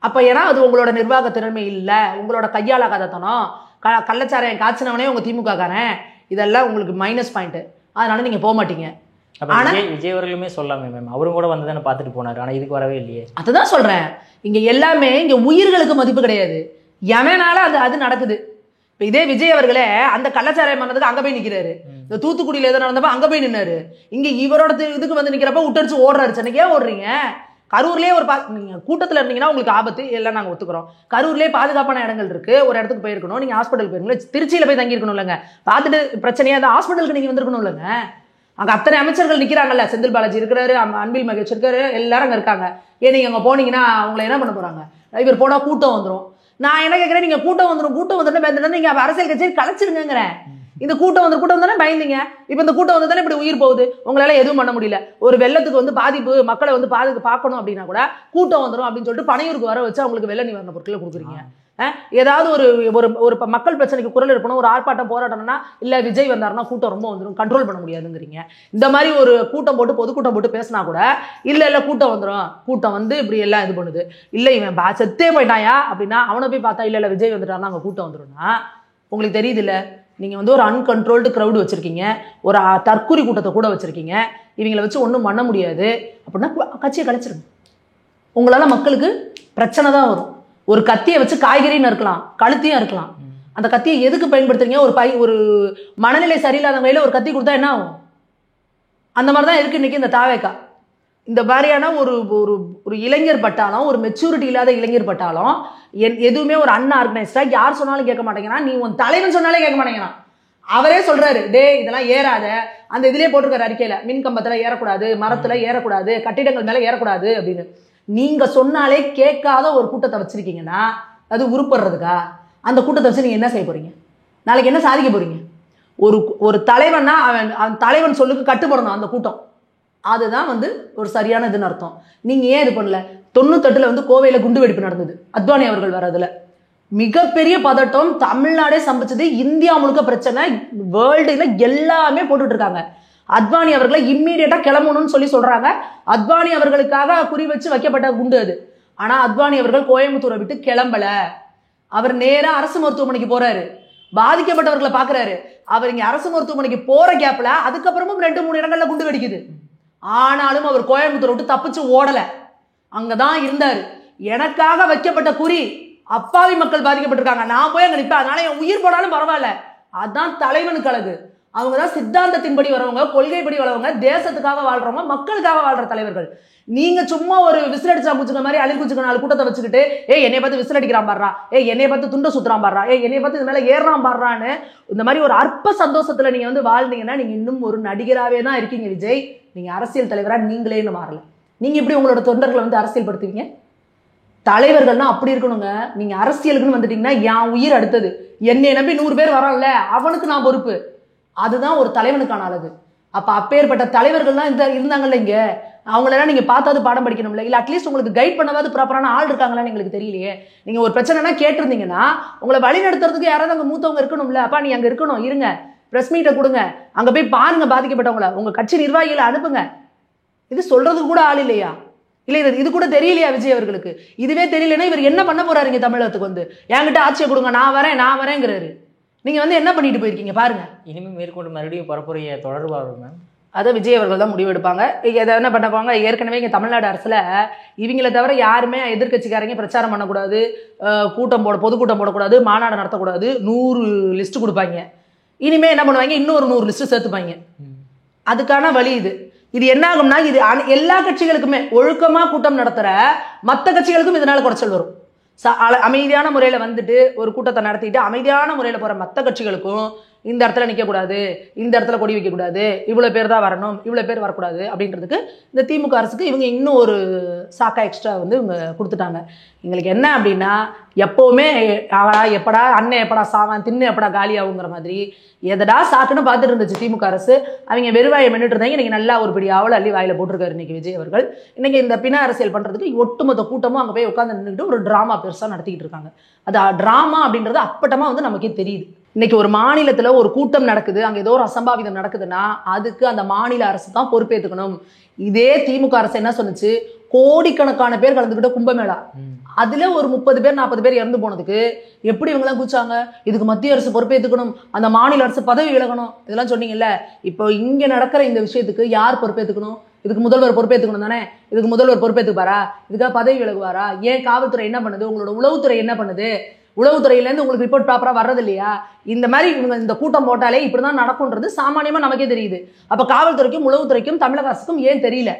அப்போ ஏன்னா அது உங்களோட நிர்வாக திறமை இல்லை, உங்களோட கையாளாகாதத்தனம், கள்ளச்சாரையன் காய்ச்சினவனே உங்கள் திமுககாரன், இதெல்லாம் உங்களுக்கு மைனஸ் பாயிண்ட்டு. அதனால நீங்கள் போக மாட்டீங்க. விஜய் அவர்களுமே சொல்லாமே மேம், அவரும் கூட வந்து தானே பார்த்துட்டு போனார், ஆனால் இதுக்கு வரவே இல்லையே. அதுதான் சொல்கிறேன், இங்கே எல்லாமே இங்கே உயிர்களுக்கு மதிப்பு கிடையாது, எவனால அது நடக்குது. இப்போ இதே விஜய் அவர்களே அந்த கள்ளச்சாராயம் பண்ணதுக்கு அங்கே போய் நிற்கிறாரு. இந்த தூத்துக்குடியில் எதோ நடந்தப்போ அங்கே போய் நின்னாரு. இங்கே இவரோட இதுக்கு வந்து நிற்கிறப்ப விட்டடிச்சு ஓடுறாரு. சென்னைக்கே ஓடுறீங்க. கரூர்லேயே ஒரு நீங்கள் கூட்டத்தில் இருந்தீங்கன்னா உங்களுக்கு ஆபத்து, எல்லாம் நாங்கள் ஒத்துக்கிறோம். கரூர்லேயே பாதுகாப்பான இடங்கள் இருக்குது, ஒரு இடத்துக்கு போயிருக்கணும், நீங்கள் ஹாஸ்பிட்டல் போயிருக்கணும், திருச்சியில் போய் தங்கியிருக்கணும் இல்லைங்க, பார்த்துட்டு பிரச்சனையாக அந்த ஹாஸ்பிட்டலுக்கு நீங்கள் வந்திருக்கணும் இல்லைங்க. அங்கே அத்தனை அமைச்சர்கள் நிற்கிறாங்கல்ல, செந்தில் பாலாஜி இருக்கிறாரு, அன்பில் மகேஷ் இருக்காரு, எல்லாரும் அங்கே இருக்காங்க. நீங்கள் அங்கே போனீங்கன்னா அவங்கள என்ன பண்ண போகிறாங்க? இவர் போனால் கூட்டம் வந்துடும். நான் என்ன கேட்குறேன், நீங்கள் கூட்டம் வந்துடும் நீங்கள் அரசியல் கட்சியை கலைச்சிருங்கிறேன். இந்த கூட்டம் வந்தானே பயந்தீங்க. இப்போ இந்த கூட்டம் வந்து தானே இப்படி உயிர் போகுது. உங்களால எதுவும் பண்ண முடியல. ஒரு வெள்ளத்துக்கு வந்து பாதிப்பு, மக்களை வந்து பார்க்கணும் அப்படின்னா கூட கூட்டம் வந்துடும் அப்படின்னு சொல்லிட்டு பனையூருக்கு வர வச்சு அவங்களுக்கு வெள்ள நிவாரண பொருட்களை கொடுக்குறீங்க. ஏதாவது ஒரு மக்கள் பிரச்சனைக்கு குரல் இருக்கணும், ஒரு ஆர்ப்பாட்டம் போராட்டம்னா இல்லை விஜய் வந்தாருன்னா கூட்டம் ரொம்ப வந்துடும், கண்ட்ரோல் பண்ண முடியாதுங்கிறீங்க. இந்த மாதிரி ஒரு கூட்டம் போட்டு பொதுக்கூட்டம் போட்டு பேசினா கூட இல்லை கூட்டம் வந்துடும், கூட்டம் வந்து இப்படி எல்லாம் இது பண்ணுது. இல்லை இவன் செத்தே போயிட்டாயா அப்படின்னா அவனை போய் பார்த்தா இல்லை விஜய் வந்துட்டாருன்னா அங்கே கூட்டம் வந்துடும்னா உங்களுக்கு தெரியுது இல்லை? நீங்கள் வந்து ஒரு அன்கண்ட்ரோல்டு க்ரௌடு வச்சுருக்கீங்க, ஒரு தற்கொலை கூட்டத்தை கூட வச்சுருக்கீங்க. இவங்களை வச்சு ஒன்றும் பண்ண முடியாது அப்படின்னா கட்சியை கலைச்சிருங்க. உங்களால் மக்களுக்கு பிரச்சனை தான் வரும். ஒரு கத்தியை வச்சு காய்கறின்னு இருக்கலாம், கழுத்தையும் இருக்கலாம். அந்த கத்தியை எதுக்கு பயன்படுத்துறீங்க? ஒரு மனநிலை சரியில்லாத வகையில் ஒரு கத்தி கொடுத்தா என்ன ஆகும்? அந்த மாதிரி தான் இருக்குது இன்றைக்கி இந்த தாவேக்கா. இந்த மாதிரியான ஒரு இளைஞர் பட்டாலும், ஒரு மெச்சூரிட்டி இல்லாத இளைஞர் பட்டாலும், எதுவுமே ஒரு அன்ஆர்கனைஸ்டாக யார் சொன்னாலும் கேட்க மாட்டேங்கிறான். நீ உன் தலைவன் சொன்னாலே கேட்க மாட்டேங்கிறான். அவரே சொல்றாரு, டே இதெல்லாம் ஏறாத, அந்த இதுலேயே போட்டிருக்காரு அறிக்கையில், மின் கம்பத்தில் ஏறக்கூடாது, மரத்தில் ஏறக்கூடாது, கட்டிடங்கள் மேலே ஏறக்கூடாது அப்படின்னு. நீங்க சொன்னாலே கேட்காத ஒரு கூட்டத்தை வச்சிருக்கீங்கன்னா அது உருப்படுறதுக்கா? அந்த கூட்டத்தை வச்சு நீங்க என்ன செய்ய போறீங்க? நாளைக்கு என்ன சாதிக்க போறீங்க? ஒரு தலைவன்னா அவன் தலைவன் சொல்லுக்கு கட்டுப்படணும் அந்த கூட்டம். அதுதான் வந்து ஒரு சரியான இதுன்னு அர்த்தம். நீங்க ஏன் இது பண்ணல? 98 வந்து கோவையில் குண்டு வெடிப்பு நடந்தது, அத்வானி அவர்கள் வரதுல மிகப்பெரிய பதட்டம், தமிழ்நாடே சம்பிச்சது, இந்தியா முழுக்க பிரச்சனை, வேர்ல்டுல எல்லாமே போட்டுட்டு இருக்காங்க. அத்வானி அவர்களை இம்மீடியட்டா கிளம்பணும்னு சொல்றாங்க. அத்வானி அவர்களுக்காக குறி வச்சு வைக்கப்பட்ட குண்டு அது. ஆனா அத்வானி அவர்கள் கோயம்புத்தூரை விட்டு கிளம்பல. அவர் நேரா அரசு மருத்துவமனைக்கு போறாரு, பாதிக்கப்பட்டவர்களை பாக்குறாரு. அவர் இங்க அரசு மருத்துவமனைக்கு போற கேப்ல அதுக்கப்புறமும் 2-3 இடங்கள்ல குண்டு வெடிக்குது. ஆனாலும் அவர் கோயம்புத்தூரை விட்டு தப்பிச்சு ஓடல, அங்கதான் இருந்தாரு. எனக்காக வைக்கப்பட்ட குறி, அப்பாவி மக்கள் பாதிக்கப்பட்டிருக்காங்க, நான் போய் அங்க நிற்பேன், அதனால என் உயிர் போனாலும் பரவாயில்ல. அதான் தலைவனுக்கு அழகு. அவங்க தான் சித்தாந்தத்தின்படி வரவங்க, கொள்கைப்படி வரவங்க, தேசத்துக்காக வாழ்றவங்க, மக்களுக்காக வாழ்ற தலைவர்கள். நீங்க சும்மா ஒரு விசில் அடிச்சா பூச்சுக்க மாதிரி அழில் குச்சுக்க 4 கூட்டத்தை வச்சுக்கிட்டு என்னைய பார்த்து விசில் அடிக்கிறான் பாடுறா, என்னைய பார்த்து துண்டை சுத்துறான் பாடுறா, என்னைய பார்த்து இது மேல ஏறான் பாடுறான்னு இந்த மாதிரி ஒரு அற்ப சந்தோஷத்துல நீங்க வந்து வாழ்ந்தீங்கன்னா நீங்க இன்னும் ஒரு நடிகராகவே தான் இருக்கீங்க விஜய். நீங்க அரசியல் தலைவரா நீங்களே இன்னும் மாறல. நீங்க எப்படி உங்களோட தொண்டர்களை வந்து அரசியல் படுத்துவீங்க? தலைவர்கள்னா அப்படி இருக்கணுங்க. நீங்க அரசியலுக்குன்னு வந்துட்டீங்கன்னா என் உயிர் அடுத்தது, என்னை நம்பி 100 பேர் வரான்ல அவனுக்கு நான் பொறுப்பு. அதுதான் ஒரு தலைவனுக்கான அழகு. அப்ப அப்பேற்பட்ட தலைவர்கள்லாம் இருந்தாங்கல்ல இங்க, அவங்களெல்லாம் நீங்க பார்த்தாது பாடம் படிக்கணும்ல, இல்ல அட்லீஸ்ட் உங்களுக்கு கைட் பண்ணவாது ப்ராப்பரான ஆள் இருக்காங்களான்னு எங்களுக்கு தெரியலையே. நீங்க ஒரு பிரச்சனைனா கேட்டிருந்தீங்கன்னா உங்களை வழி நடத்துறதுக்கு யாராவது அங்க மூத்தவங்க இருக்கணும்ல. அப்பா நீ அங்க இருக்கணும், இருங்க, பிரஸ் மீட்டை கொடுங்க, அங்க போய் பாருங்க பாதிக்கப்பட்டவங்கள, உங்க கட்சி நிர்வாகிகளை அனுப்புங்க. இது சொல்றதுக்கு கூட ஆள் இல்லையா? இல்ல இது கூட தெரியலையா விஜய் அவர்களுக்கு? இதுவே தெரியலன்னா இவர் என்ன பண்ண போறாரு இங்க தமிழகத்துக்கு வந்து? என்கிட்ட ஆட்சியை கொடுங்க, நான் வரேங்கிறாரு. நீங்க வந்து என்ன பண்ணிட்டு போயிருக்கீங்க பாருங்க. இனிமேல் மேற்கொண்டு மறுபடியும் பரப்புரைய தொடர்பாக அதை விஜய் அவர்கள் தான் முடிவெடுப்பாங்க. எதை என்ன பண்ண போவாங்க? ஏற்கனவே இங்கே தமிழ்நாடு அரசில் இவங்களை தவிர யாருமே எதிர்கட்சிக்காரங்க பிரச்சாரம் பண்ணக்கூடாது, பொதுக்கூட்டம் போடக்கூடாது, மாநாடு நடத்தக்கூடாது, 100 லிஸ்ட் கொடுப்பாங்க. இனிமே என்ன பண்ணுவாங்க? இன்னொரு 100 லிஸ்ட் சேர்த்துப்பாங்க. அதுக்கான வழி இது. இது என்ன ஆகும்னா, இது எல்லா கட்சிகளுக்குமே ஒழுக்கமா கூட்டம் நடத்துற மற்ற கட்சிகளுக்கும் இதனால குறைச்சல் வரும். அமைதியான முறையில் வந்துட்டு ஒரு கூட்டத்தை நடத்திட்டு அமைதியான முறையில் போகிற மற்ற கட்சிகளுக்கும் இந்த இடத்துல நிற்கக்கூடாது, இந்த இடத்துல கொடி வைக்கக்கூடாது, இவ்வளோ பேர் தான் வரணும், இவ்வளோ பேர் வரக்கூடாது அப்படின்றதுக்கு இந்த திமுக அரசுக்கு இவங்க இன்னும் ஒரு சாக்கா எக்ஸ்ட்ரா வந்து இவங்க கொடுத்துட்டாங்க. எங்களுக்கு என்ன அப்படின்னா, எப்போவுமே எப்படா அண்ணன் எப்படா சாவான், தின்னு எப்படா காலி ஆகுங்கிற மாதிரி எதடா சாக்குன்னு பார்த்துட்டு இருந்துச்சு திமுக அரசு. அவங்க வெறுவாயை மென்னுட்டு இருந்தாங்க. இன்னைக்கு நல்லா ஒரு பெரிய ஆவலை அள்ளி வாயில போட்டிருக்காரு இன்னைக்கு விஜய் அவர்கள். இன்னைக்கு இந்த பிண அரசியல் பண்றதுக்கு ஒட்டுமொத்த கூட்டமும் அங்கே போய் உட்காந்து நின்றுட்டு ஒரு டிராமா பெருசாக நடத்திக்கிட்டு இருக்காங்க. அது டிராமா அப்படின்றது அப்பட்டமா வந்து நமக்கே தெரியுது. இன்னைக்கு ஒரு மாநிலத்துல ஒரு கூட்டம் நடக்குது, அங்க ஏதோ ஒரு அசம்பாவிதம் நடக்குதுன்னா அதுக்கு அந்த மாநில அரசு தான் பொறுப்பேற்றுக்கணும். இதே திமுக அரசு என்ன சொன்னுச்சு, கோடிக்கணக்கான பேர் கலந்துக்கிட்ட கும்பமேளா, அதுல ஒரு 30 பேர் 40 பேர் இறந்து போனதுக்கு எப்படி இவங்கெல்லாம் கூச்சாங்க, இதுக்கு மத்திய அரசு பொறுப்பேற்றுக்கணும், அந்த மாநில அரசு பதவி விலகணும், இதெல்லாம் சொன்னீங்கல்ல. இப்போ இங்க நடக்கிற இந்த விஷயத்துக்கு யார் பொறுப்பேற்றுக்கணும்? இதுக்கு முதல்வர் பொறுப்பேற்றுக்கணும் தானே. இதுக்கு முதல்வர் பொறுப்பேற்றுப்பாரா? இதுக்காக பதவி விலகுவாரா? ஏன் காவல்துறை என்ன பண்ணுது? உங்களோட உளவுத்துறை என்ன பண்ணுது? உளவுத்துறையிலேருந்து உங்களுக்கு ரிப்போர்ட் ப்ராப்பராக வர்றது இல்லையா? இந்த மாதிரி இவங்க இந்த கூட்டம் போட்டாலே இப்படிதான் நடக்கும்ன்றது சாமானியமாக நமக்கே தெரியுது. அப்போ காவல்துறைக்கும் உளவுத்துறைக்கும் தமிழக அரசுக்கும் ஏன் தெரியல?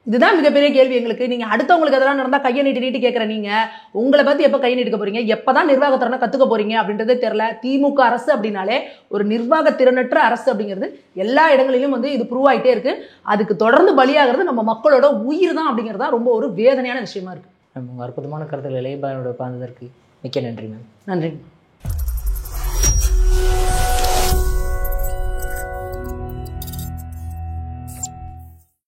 இதுதான் மிகப்பெரிய கேள்வி எங்களுக்கு. நீங்க அடுத்தவங்களுக்கு எதெல்லாம் நடந்தா கையை நீட்டி கேட்குற நீங்க உங்களை பத்தி எப்போ கை நீட்டுக்க போறீங்க, எப்பதான் நிர்வாகத்திறனை கத்துக்க போறீங்க அப்படின்றதே தெரியல. திமுக அரசு அப்படின்னாலே ஒரு நிர்வாக திறனற்ற அரசு அப்படிங்கிறது எல்லா இடங்களிலும் வந்து இது ப்ரூவ் ஆகிட்டே இருக்கு. அதுக்கு தொடர்ந்து பலியாகிறது நம்ம மக்களோட உயிர் தான் அப்படிங்கிறதா ரொம்ப ஒரு வேதனையான விஷயமா இருக்கு. உங்கள் அற்புதமான கருத்துக்களை இளையபாலனோட உட்கார்ந்ததற்கு மிக்க நன்றி மேம். நன்றி.